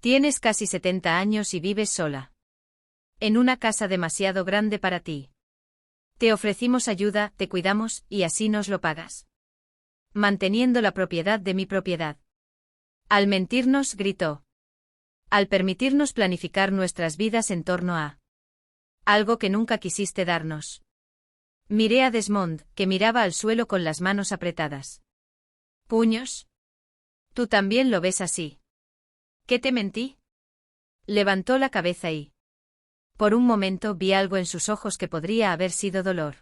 Tienes casi 70 años y vives sola. En una casa demasiado grande para ti. Te ofrecimos ayuda, te cuidamos, y así nos lo pagas. Manteniendo la propiedad de mi propiedad. Al mentirnos, gritó. Al permitirnos planificar nuestras vidas en torno a algo que nunca quisiste darnos. Miré a Desmond, que miraba al suelo con las manos apretadas. ¿Puños? Tú también lo ves así. ¿Qué te mentí? Levantó la cabeza y... Por un momento vi algo en sus ojos que podría haber sido dolor.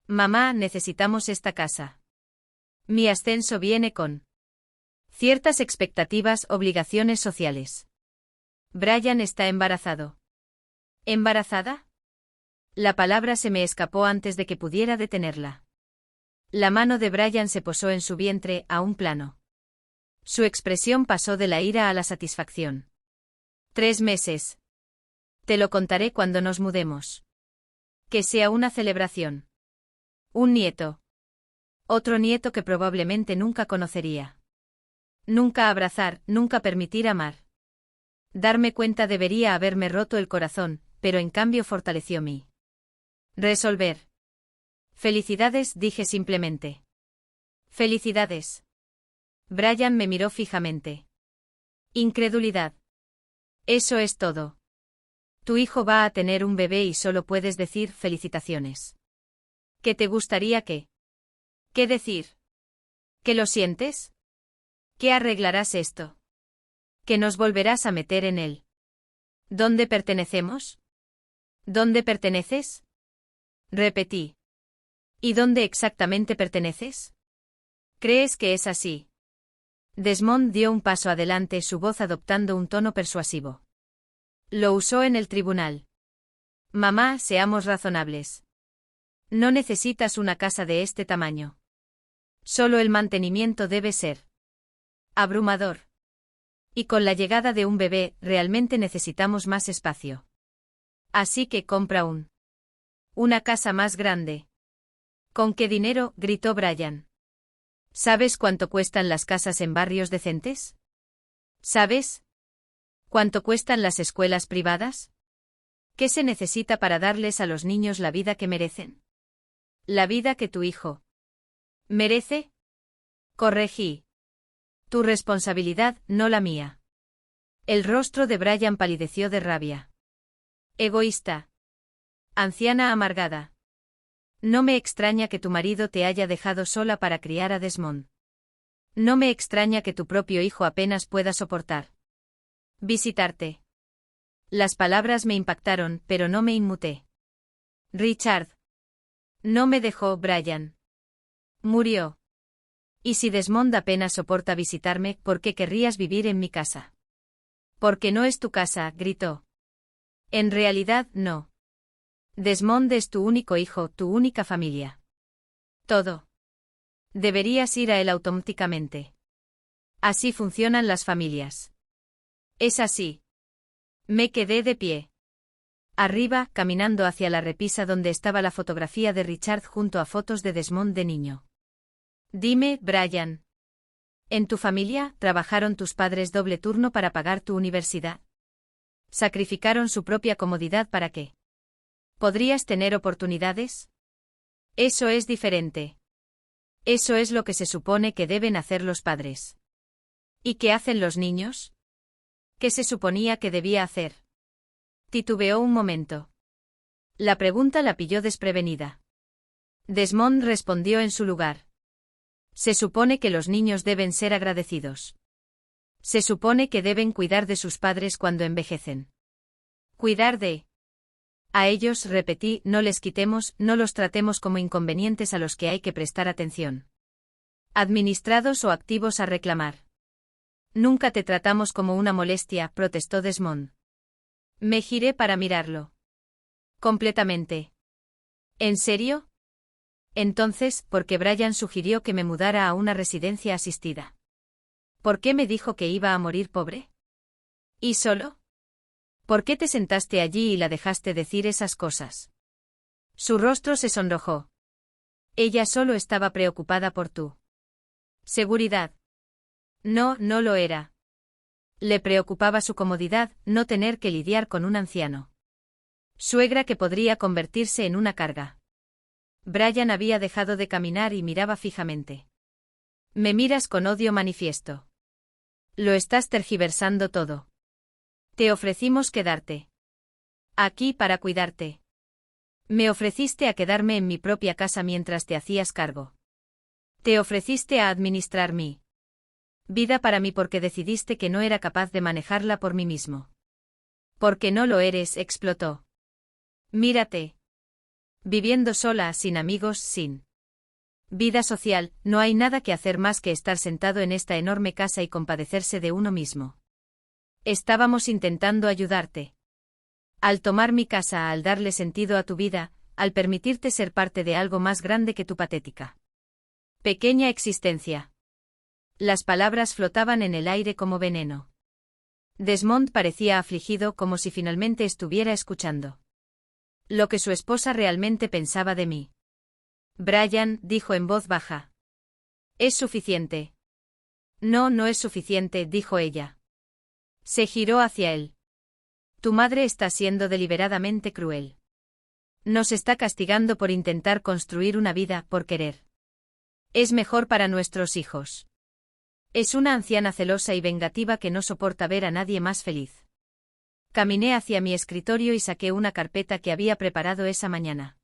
Mamá, necesitamos esta casa. Mi ascenso viene con ciertas expectativas, obligaciones sociales. Brian está embarazado. ¿Embarazada? La palabra se me escapó antes de que pudiera detenerla. La mano de Brian se posó en su vientre, a un plano. Su expresión pasó de la ira a la satisfacción. 3 meses. Te lo contaré cuando nos mudemos. Que sea una celebración. Un nieto. Otro nieto que probablemente nunca conocería. Nunca abrazar, nunca permitir amar. Darme cuenta debería haberme roto el corazón, pero en cambio fortaleció mi resolver. Felicidades, dije simplemente. Felicidades. Brian me miró fijamente. Incredulidad. Eso es todo. Tu hijo va a tener un bebé y solo puedes decir felicitaciones. ¿Qué te gustaría que? ¿Qué decir? ¿Que lo sientes? ¿Qué arreglarás esto? ¿Que nos volverás a meter en él? ¿Dónde pertenecemos? ¿Dónde perteneces? Repetí. ¿Y dónde exactamente perteneces? ¿Crees que es así? Desmond dio un paso adelante, su voz adoptando un tono persuasivo. Lo usó en el tribunal. Mamá, seamos razonables. No necesitas una casa de este tamaño. Solo el mantenimiento debe ser abrumador. Y con la llegada de un bebé, realmente necesitamos más espacio. Así que compra una casa más grande. ¿Con qué dinero? Gritó Brian. ¿Sabes cuánto cuestan las casas en barrios decentes? ¿Sabes cuánto cuestan las escuelas privadas? ¿Qué se necesita para darles a los niños la vida que merecen? La vida que tu hijo merece. Corregí. Tu responsabilidad, no la mía. El rostro de Brian palideció de rabia. Egoísta. Anciana amargada. No me extraña que tu marido te haya dejado sola para criar a Desmond. No me extraña que tu propio hijo apenas pueda soportar visitarte. Las palabras me impactaron, pero no me inmuté. Richard. No me dejó, Brian. Murió. Y si Desmond apenas soporta visitarme, ¿por qué querrías vivir en mi casa? Porque no es tu casa, gritó. En realidad, no. Desmond es tu único hijo, tu única familia. Todo. Deberías ir a él automáticamente. Así funcionan las familias. Es así. Me quedé de pie. Arriba, caminando hacia la repisa donde estaba la fotografía de Richard junto a fotos de Desmond de niño. Dime, Brian. ¿En tu familia trabajaron tus padres doble turno para pagar tu universidad? ¿Sacrificaron su propia comodidad para qué? ¿Podrías tener oportunidades? Eso es diferente. Eso es lo que se supone que deben hacer los padres. ¿Y qué hacen los niños? ¿Qué se suponía que debía hacer? Titubeó un momento. La pregunta la pilló desprevenida. Desmond respondió en su lugar. Se supone que los niños deben ser agradecidos. Se supone que deben cuidar de sus padres cuando envejecen. Cuidar de... A ellos, repetí, no les quitemos, no los tratemos como inconvenientes a los que hay que prestar atención. Administrados o activos a reclamar. Nunca te tratamos como una molestia, protestó Desmond. Me giré para mirarlo. Completamente. ¿En serio? Entonces, ¿por qué Brian sugirió que me mudara a una residencia asistida? ¿Por qué me dijo que iba a morir pobre? ¿Y solo? ¿Por qué te sentaste allí y la dejaste decir esas cosas? Su rostro se sonrojó. Ella solo estaba preocupada por tu seguridad. No, no lo era. Le preocupaba su comodidad, no tener que lidiar con un anciano. Suegra que podría convertirse en una carga. Brian había dejado de caminar y miraba fijamente. Me miras con odio manifiesto. Lo estás tergiversando todo. Te ofrecimos quedarte aquí para cuidarte. Me ofreciste a quedarme en mi propia casa mientras te hacías cargo. Te ofreciste a administrar mi vida para mí porque decidiste que no era capaz de manejarla por mí mismo. Porque no lo eres, explotó. Mírate. Viviendo sola, sin amigos, sin vida social, no hay nada que hacer más que estar sentado en esta enorme casa y compadecerse de uno mismo. Estábamos intentando ayudarte. Al tomar mi casa, al darle sentido a tu vida, al permitirte ser parte de algo más grande que tu patética pequeña existencia. Las palabras flotaban en el aire como veneno. Desmond parecía afligido como si finalmente estuviera escuchando lo que su esposa realmente pensaba de mí. Brian, dijo en voz baja. Es suficiente. No, no es suficiente, dijo ella. Se giró hacia él. Tu madre está siendo deliberadamente cruel. Nos está castigando por intentar construir una vida, por querer. Es mejor para nuestros hijos. Es una anciana celosa y vengativa que no soporta ver a nadie más feliz. Caminé hacia mi escritorio y saqué una carpeta que había preparado esa mañana.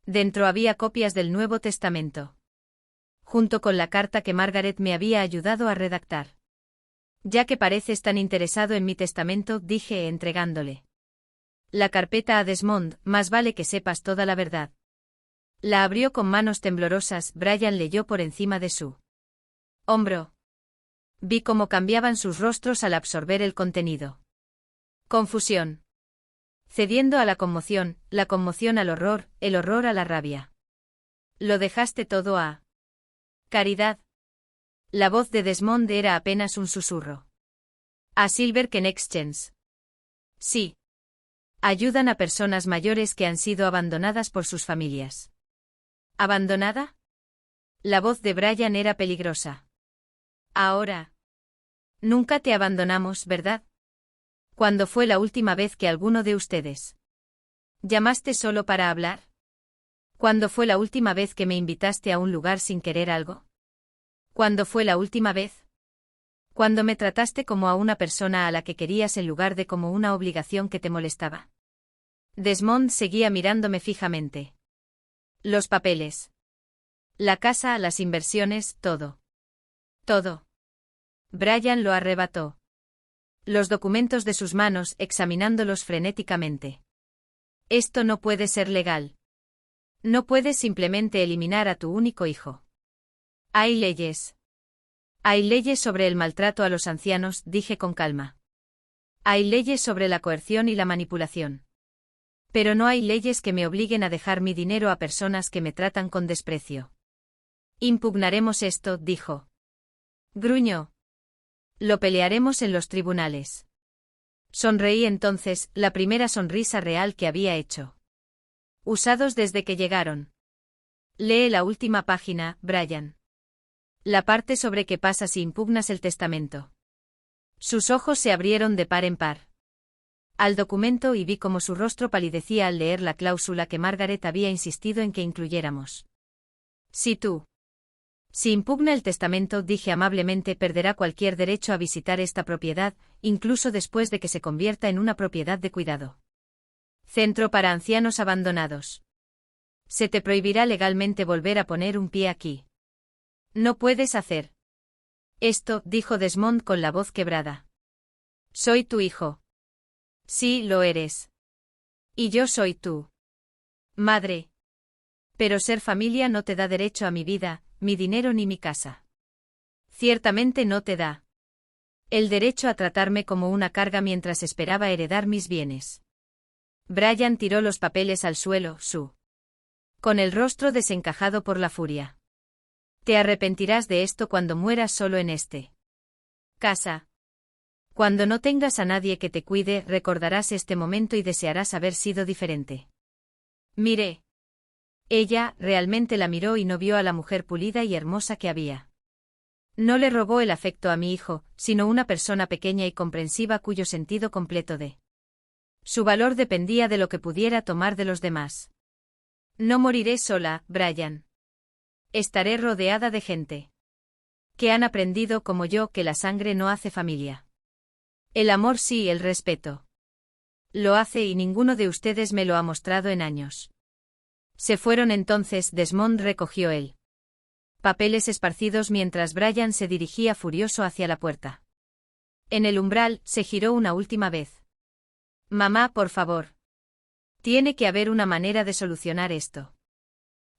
Dentro había copias del Nuevo Testamento. Junto con la carta que Margaret me había ayudado a redactar. Ya que pareces tan interesado en mi testamento, dije entregándole la carpeta a Desmond, más vale que sepas toda la verdad. La abrió con manos temblorosas, Brian leyó por encima de su hombro. Vi cómo cambiaban sus rostros al absorber el contenido. Confusión. Cediendo a la conmoción al horror, el horror a la rabia. Lo dejaste todo a caridad. La voz de Desmond era apenas un susurro. A Silver Connections. Sí. Ayudan a personas mayores que han sido abandonadas por sus familias. ¿Abandonada? La voz de Brian era peligrosa. Ahora. Nunca te abandonamos, ¿verdad? ¿Cuándo fue la última vez que alguno de ustedes llamaste solo para hablar? ¿Cuándo fue la última vez que me invitaste a un lugar sin querer algo? ¿Cuándo fue la última vez? ¿Cuándo me trataste como a una persona a la que querías en lugar de como una obligación que te molestaba? Desmond seguía mirándome fijamente. Los papeles. La casa, las inversiones, todo. Todo. Brian lo arrebató. Los documentos de sus manos, examinándolos frenéticamente. Esto no puede ser legal. No puedes simplemente eliminar a tu único hijo. Hay leyes. Hay leyes sobre el maltrato a los ancianos, dije con calma. Hay leyes sobre la coerción y la manipulación. Pero no hay leyes que me obliguen a dejar mi dinero a personas que me tratan con desprecio. Impugnaremos esto, dijo. Gruñó. Lo pelearemos en los tribunales. Sonreí entonces, la primera sonrisa real que había hecho. Usados desde que llegaron. Lee la última página, Brian. La parte sobre qué pasa si impugnas el testamento. Sus ojos se abrieron de par en par. Al documento y vi cómo su rostro palidecía al leer la cláusula que Margaret había insistido en que incluyéramos. Si impugna el testamento, dije amablemente, perderá cualquier derecho a visitar esta propiedad, incluso después de que se convierta en una propiedad de cuidado. Centro para ancianos abandonados. Se te prohibirá legalmente volver a poner un pie aquí. No puedes hacer esto, dijo Desmond con la voz quebrada. Soy tu hijo. Sí, lo eres. Y yo soy tu madre. Pero ser familia no te da derecho a mi vida, mi dinero ni mi casa. Ciertamente no te da. El derecho a tratarme como una carga mientras esperaba heredar mis bienes. Brian tiró los papeles al suelo, con el rostro desencajado por la furia. Te arrepentirás de esto cuando mueras solo en casa. Cuando no tengas a nadie que te cuide, recordarás este momento y desearás haber sido diferente. Miré. Ella realmente la miró y no vio a la mujer pulida y hermosa que había. No le robó el afecto a mi hijo, sino una persona pequeña y comprensiva cuyo sentido completo de su valor dependía de lo que pudiera tomar de los demás. No moriré sola, Brian. Estaré rodeada de gente que han aprendido como yo que la sangre no hace familia. El amor sí, el respeto. Lo hace y ninguno de ustedes me lo ha mostrado en años. Se fueron entonces. Desmond recogió el papeles esparcidos mientras Brian se dirigía furioso hacia la puerta. En el umbral, se giró una última vez. Mamá, por favor. Tiene que haber una manera de solucionar esto.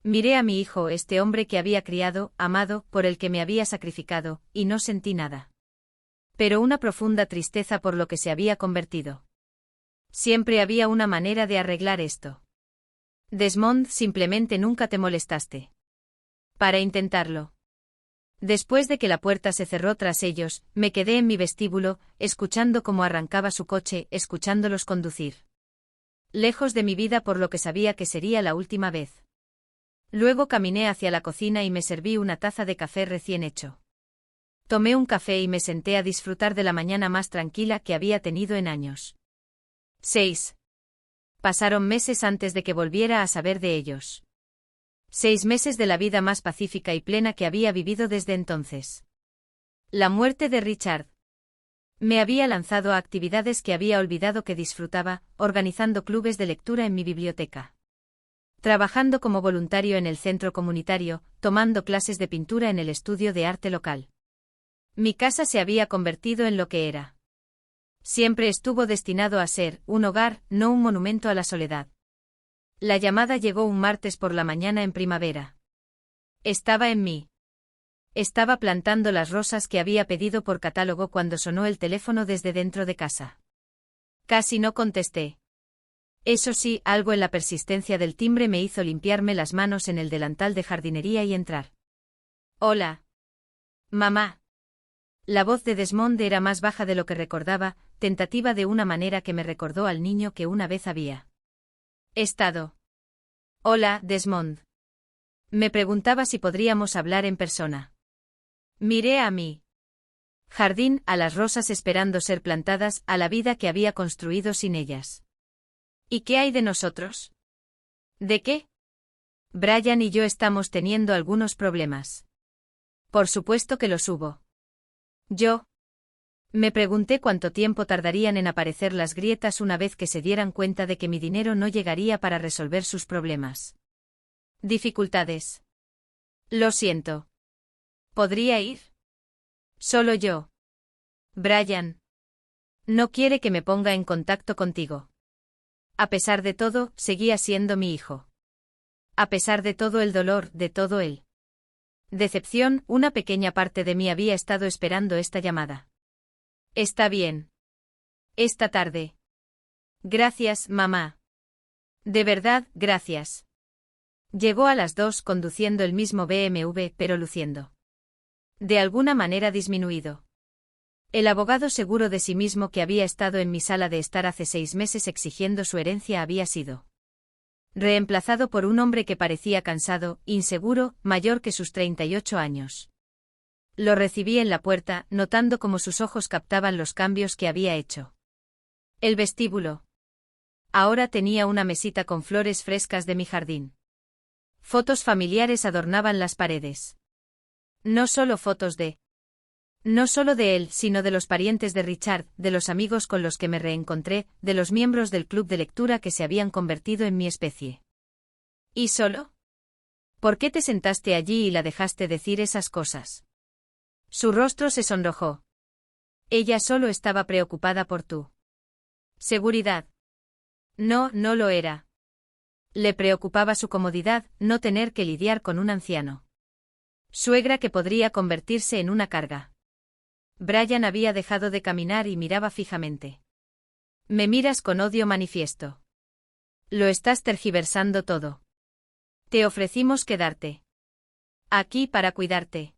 Miré a mi hijo, este hombre que había criado, amado, por el que me había sacrificado, y no sentí nada. Pero una profunda tristeza por lo que se había convertido. Siempre había una manera de arreglar esto. Desmond, simplemente nunca te molestaste para intentarlo. Después de que la puerta se cerró tras ellos, me quedé en mi vestíbulo, escuchando cómo arrancaba su coche, escuchándolos conducir. Lejos de mi vida por lo que sabía que sería la última vez. Luego caminé hacia la cocina y me serví una taza de café recién hecho. Tomé un café y me senté a disfrutar de la mañana más tranquila que había tenido en años. 6. Pasaron meses antes de que volviera a saber de ellos. 6 meses de la vida más pacífica y plena que había vivido desde entonces. La muerte de Richard. Me había lanzado a actividades que había olvidado que disfrutaba, organizando clubes de lectura en mi biblioteca. Trabajando como voluntario en el centro comunitario, tomando clases de pintura en el estudio de arte local. Mi casa se había convertido en lo que era. Siempre estuvo destinado a ser un hogar, no un monumento a la soledad. La llamada llegó un martes por la mañana en primavera. Estaba en mí. Estaba plantando las rosas que había pedido por catálogo cuando sonó el teléfono desde dentro de casa. Casi no contesté. Eso sí, algo en la persistencia del timbre me hizo limpiarme las manos en el delantal de jardinería y entrar. Hola. Mamá. La voz de Desmond era más baja de lo que recordaba, tentativa de una manera que me recordó al niño que una vez había estado. Hola, Desmond. Me preguntaba si podríamos hablar en persona. Miré a mi jardín, a las rosas esperando ser plantadas, a la vida que había construido sin ellas. ¿Y qué hay de nosotros? ¿De qué? Brian y yo estamos teniendo algunos problemas. Por supuesto que los hubo. Me pregunté cuánto tiempo tardarían en aparecer las grietas una vez que se dieran cuenta de que mi dinero no llegaría para resolver sus problemas. Dificultades. Lo siento. ¿Podría ir? Solo yo. Brian. No quiere que me ponga en contacto contigo. A pesar de todo, seguía siendo mi hijo. A pesar de todo el dolor, de todo el decepción, una pequeña parte de mí había estado esperando esta llamada. Está bien. Esta tarde. Gracias, mamá. De verdad, gracias. Llegó a las 2 conduciendo el mismo BMW, pero luciendo de alguna manera disminuido. El abogado seguro de sí mismo que había estado en mi sala de estar hace 6 meses exigiendo su herencia había sido reemplazado por un hombre que parecía cansado, inseguro, mayor que sus 38 años. Lo recibí en la puerta, notando cómo sus ojos captaban los cambios que había hecho. El vestíbulo. Ahora tenía una mesita con flores frescas de mi jardín. Fotos familiares adornaban las paredes. No solo de él, sino de los parientes de Richard, de los amigos con los que me reencontré, de los miembros del club de lectura que se habían convertido en mi especie. ¿Y solo? ¿Por qué te sentaste allí y la dejaste decir esas cosas? Su rostro se sonrojó. Ella solo estaba preocupada por tu seguridad. No, no lo era. Le preocupaba su comodidad, no tener que lidiar con un anciano suegra que podría convertirse en una carga. Brian había dejado de caminar y miraba fijamente. Me miras con odio manifiesto. Lo estás tergiversando todo. Te ofrecimos quedarte aquí para cuidarte.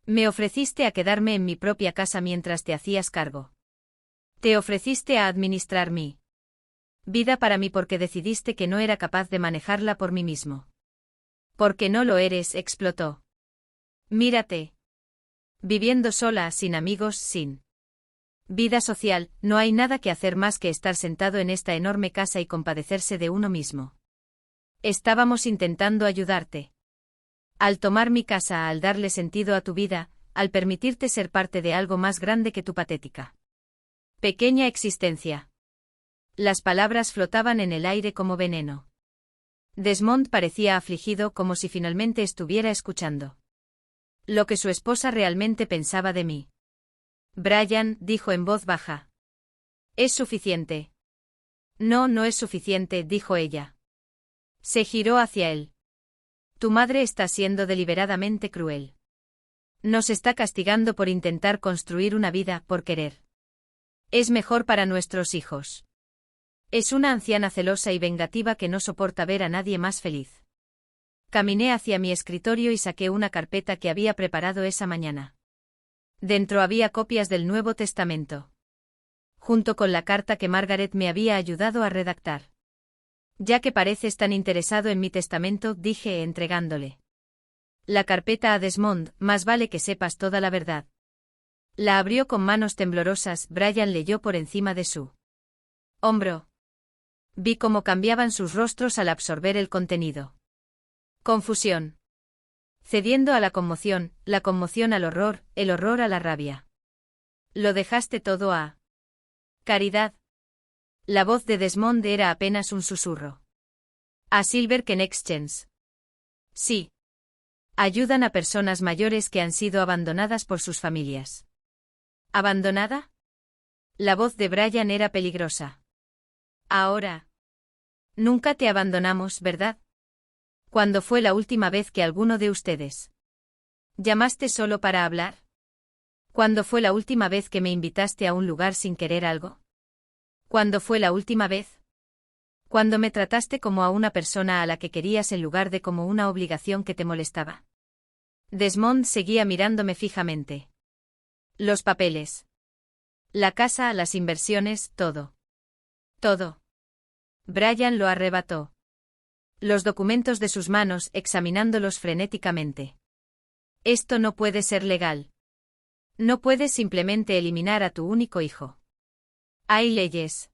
Me ofreciste a quedarme en mi propia casa mientras te hacías cargo. Te ofreciste a administrar mi vida para mí porque decidiste que no era capaz de manejarla por mí mismo. Porque no lo eres, explotó. Mírate. Viviendo sola, sin amigos, sin vida social, no hay nada que hacer más que estar sentado en esta enorme casa y compadecerse de uno mismo. Estábamos intentando ayudarte. Al tomar mi casa, al darle sentido a tu vida, al permitirte ser parte de algo más grande que tu patética pequeña existencia. Las palabras flotaban en el aire como veneno. Desmond parecía afligido, como si finalmente estuviera escuchando lo que su esposa realmente pensaba de mí. Brian, dijo en voz baja. Es suficiente. No, no es suficiente, dijo ella. Se giró hacia él. Tu madre está siendo deliberadamente cruel. Nos está castigando por intentar construir una vida, por querer. Es mejor para nuestros hijos. Es una anciana celosa y vengativa que no soporta ver a nadie más feliz. Caminé hacia mi escritorio y saqué una carpeta que había preparado esa mañana. Dentro había copias del Nuevo Testamento. Junto con la carta que Margaret me había ayudado a redactar. Ya que pareces tan interesado en mi testamento, dije entregándole la carpeta a Desmond, más vale que sepas toda la verdad. La abrió con manos temblorosas. Brian leyó por encima de su hombro. Vi cómo cambiaban sus rostros al absorber el contenido. Confusión. Cediendo a la conmoción al horror, el horror a la rabia. Lo dejaste todo a caridad. La voz de Desmond era apenas un susurro. A Silver Connections. Sí. Ayudan a personas mayores que han sido abandonadas por sus familias. ¿Abandonada? La voz de Brian era peligrosa. Ahora. Nunca te abandonamos, ¿verdad? ¿Cuándo fue la última vez que alguno de ustedes llamaste solo para hablar? ¿Cuándo fue la última vez que me invitaste a un lugar sin querer algo? ¿Cuándo fue la última vez? ¿Cuándo me trataste como a una persona a la que querías en lugar de como una obligación que te molestaba? Desmond seguía mirándome fijamente. Los papeles. La casa, las inversiones, todo. Todo. Brian lo arrebató. Los documentos de sus manos, examinándolos frenéticamente. Esto no puede ser legal. No puedes simplemente eliminar a tu único hijo. Hay leyes.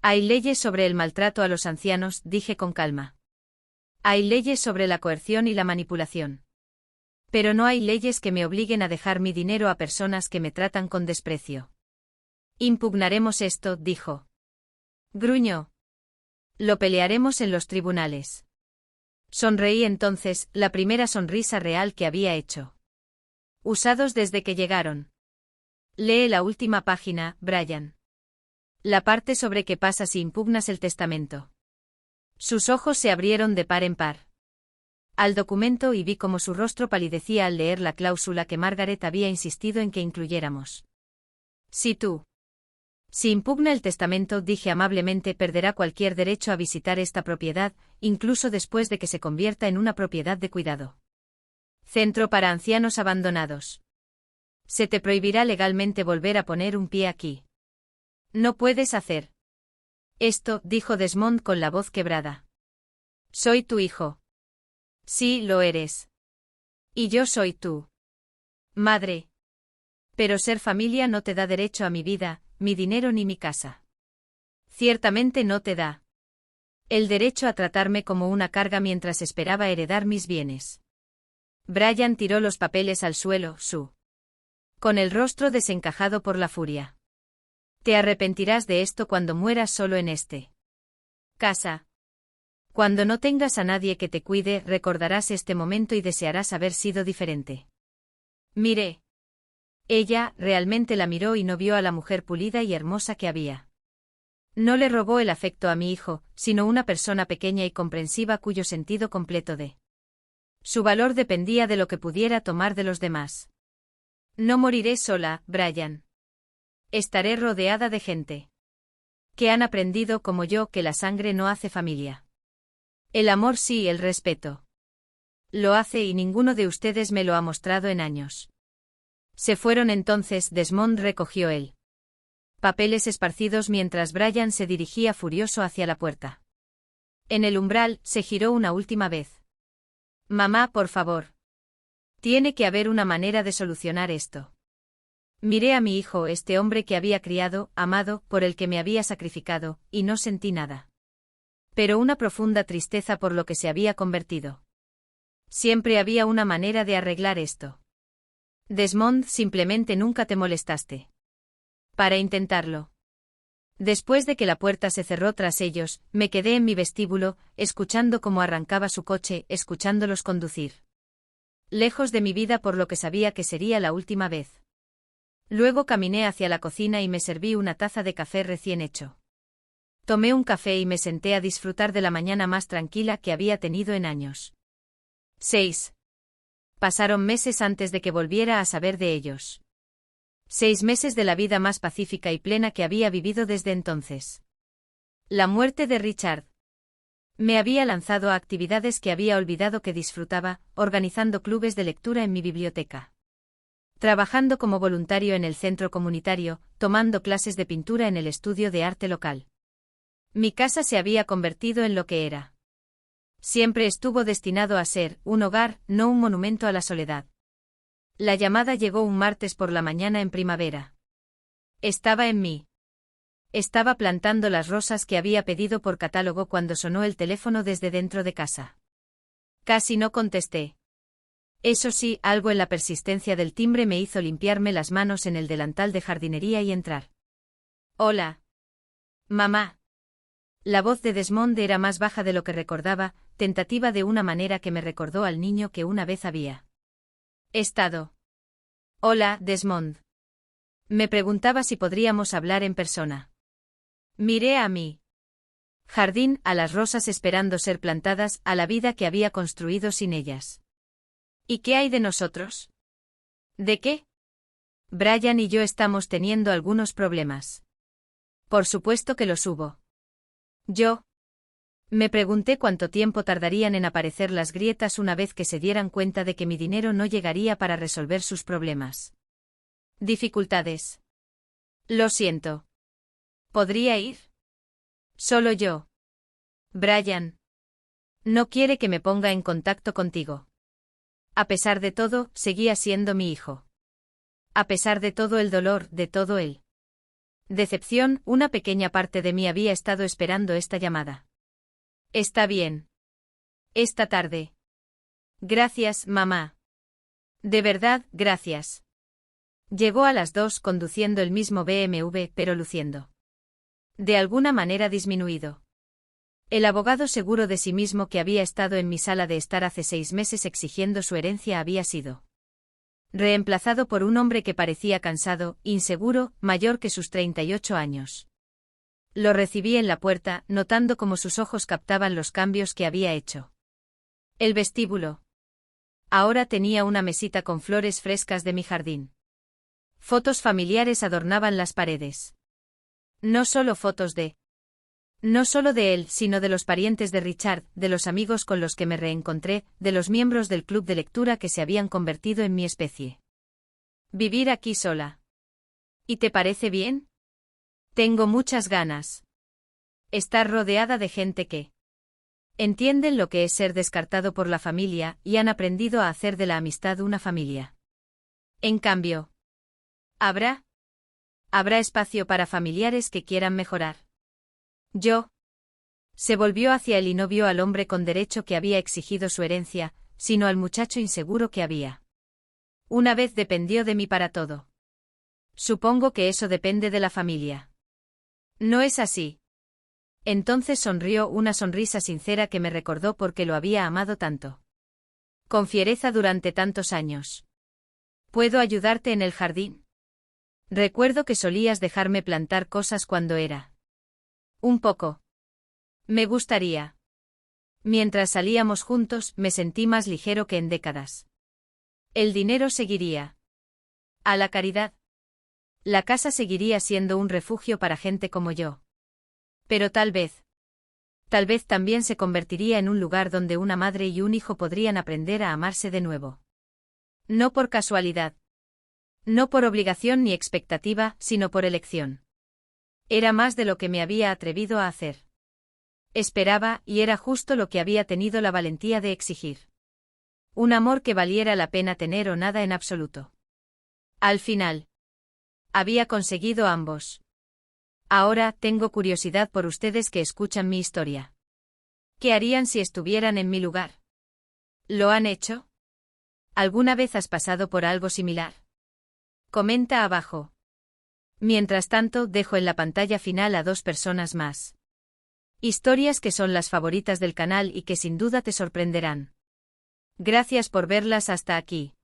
Hay leyes sobre el maltrato a los ancianos, dije con calma. Hay leyes sobre la coerción y la manipulación. Pero no hay leyes que me obliguen a dejar mi dinero a personas que me tratan con desprecio. Impugnaremos esto, dijo. Gruñó. Lo pelearemos en los tribunales. Sonreí entonces, la primera sonrisa real que había hecho. Usados desde que llegaron. Lee la última página, Brian. La parte sobre qué pasa si impugnas el testamento. Sus ojos se abrieron de par en par. Al documento y vi cómo su rostro palidecía al leer la cláusula que Margaret había insistido en que incluyéramos. Si impugna el testamento, dije amablemente, perderá cualquier derecho a visitar esta propiedad, incluso después de que se convierta en una propiedad de cuidado. Centro para ancianos abandonados. Se te prohibirá legalmente volver a poner un pie aquí. No puedes hacer esto, dijo Desmond con la voz quebrada. Soy tu hijo. Sí, lo eres. Y yo soy tu madre. Pero ser familia no te da derecho a mi vida, mi dinero ni mi casa. Ciertamente no te da el derecho a tratarme como una carga mientras esperaba heredar mis bienes. Brian tiró los papeles al suelo, con el rostro desencajado por la furia. Te arrepentirás de esto cuando mueras solo en este casa. Cuando no tengas a nadie que te cuide, recordarás este momento y desearás haber sido diferente. Miré. Ella realmente la miró y no vio a la mujer pulida y hermosa que había. No le robó el afecto a mi hijo, sino una persona pequeña y comprensiva cuyo sentido completo de su valor dependía de lo que pudiera tomar de los demás. No moriré sola, Brian. Estaré rodeada de gente que han aprendido como yo que la sangre no hace familia. El amor sí, el respeto. Lo hace y ninguno de ustedes me lo ha mostrado en años. Se fueron entonces. Desmond recogió él. Papeles esparcidos mientras Brian se dirigía furioso hacia la puerta. En el umbral, se giró una última vez. Mamá, por favor. Tiene que haber una manera de solucionar esto. Miré a mi hijo, este hombre que había criado, amado, por el que me había sacrificado, y no sentí nada. Pero una profunda tristeza por lo que se había convertido. Siempre había una manera de arreglar esto. Desmond, simplemente nunca te molestaste. Para intentarlo. Después de que la puerta se cerró tras ellos, me quedé en mi vestíbulo, escuchando cómo arrancaba su coche, escuchándolos conducir. Lejos de mi vida por lo que sabía que sería la última vez. Luego caminé hacia la cocina y me serví una taza de café recién hecho. Tomé un café y me senté a disfrutar de la mañana más tranquila que había tenido en años. 6. Pasaron meses antes de que volviera a saber de ellos. 6 meses de la vida más pacífica y plena que había vivido desde entonces. La muerte de Richard. Me había lanzado a actividades que había olvidado que disfrutaba, organizando clubes de lectura en mi biblioteca. Trabajando como voluntario en el centro comunitario, tomando clases de pintura en el estudio de arte local. Mi casa se había convertido en lo que era. Siempre estuvo destinado a ser un hogar, no un monumento a la soledad. La llamada llegó un martes por la mañana en primavera. Estaba en mí. Estaba plantando las rosas que había pedido por catálogo cuando sonó el teléfono desde dentro de casa. Casi no contesté. Eso sí, algo en la persistencia del timbre me hizo limpiarme las manos en el delantal de jardinería y entrar. Hola. Mamá. La voz de Desmond era más baja de lo que recordaba, tentativa de una manera que me recordó al niño que una vez había estado. Hola, Desmond. Me preguntaba si podríamos hablar en persona. Miré a mi jardín, a las rosas esperando ser plantadas, a la vida que había construido sin ellas. ¿Y qué hay de nosotros? ¿De qué? Brian y yo estamos teniendo algunos problemas. Por supuesto que los hubo. Yo. Me pregunté cuánto tiempo tardarían en aparecer las grietas una vez que se dieran cuenta de que mi dinero no llegaría para resolver sus problemas. Dificultades. Lo siento. ¿Podría ir? Solo yo. Brian. No quiere que me ponga en contacto contigo. A pesar de todo, seguía siendo mi hijo. A pesar de todo el dolor, de todo el decepción, una pequeña parte de mí había estado esperando esta llamada. Está bien. Esta tarde. Gracias, mamá. De verdad, gracias. Llegó a las 2 conduciendo el mismo BMW, pero luciendo de alguna manera disminuido. El abogado seguro de sí mismo que había estado en mi sala de estar hace 6 meses exigiendo su herencia había sido reemplazado por un hombre que parecía cansado, inseguro, mayor que sus 38 años. Lo recibí en la puerta, notando cómo sus ojos captaban los cambios que había hecho. El vestíbulo. Ahora tenía una mesita con flores frescas de mi jardín. Fotos familiares adornaban las paredes. No solo de él, sino de los parientes de Richard, de los amigos con los que me reencontré, de los miembros del club de lectura que se habían convertido en mi especie. Vivir aquí sola. ¿Y te parece bien? Tengo muchas ganas. Estar rodeada de gente que entienden lo que es ser descartado por la familia y han aprendido a hacer de la amistad una familia. En cambio, ¿habrá espacio para familiares que quieran mejorar? Yo. Se volvió hacia él y no vio al hombre con derecho que había exigido su herencia, sino al muchacho inseguro que había. Una vez dependió de mí para todo. Supongo que eso depende de la familia. ¿No es así? Entonces sonrió una sonrisa sincera que me recordó por qué lo había amado tanto. Con fiereza durante tantos años. ¿Puedo ayudarte en el jardín? Recuerdo que solías dejarme plantar cosas cuando era un poco. Me gustaría. Mientras salíamos juntos, me sentí más ligero que en décadas. El dinero seguiría A la caridad. La casa seguiría siendo un refugio para gente como yo. Pero tal vez también se convertiría en un lugar donde una madre y un hijo podrían aprender a amarse de nuevo. No por casualidad. No por obligación ni expectativa, sino por elección. Era más de lo que me había atrevido a hacer. Esperaba, y era justo lo que había tenido la valentía de exigir. Un amor que valiera la pena tener o nada en absoluto. Al final. Había conseguido ambos. Ahora, tengo curiosidad por ustedes que escuchan mi historia. ¿Qué harían si estuvieran en mi lugar? ¿Lo han hecho? ¿Alguna vez has pasado por algo similar? Comenta abajo. Mientras tanto, dejo en la pantalla final a 2 personas más. Historias que son las favoritas del canal y que sin duda te sorprenderán. Gracias por verlas hasta aquí.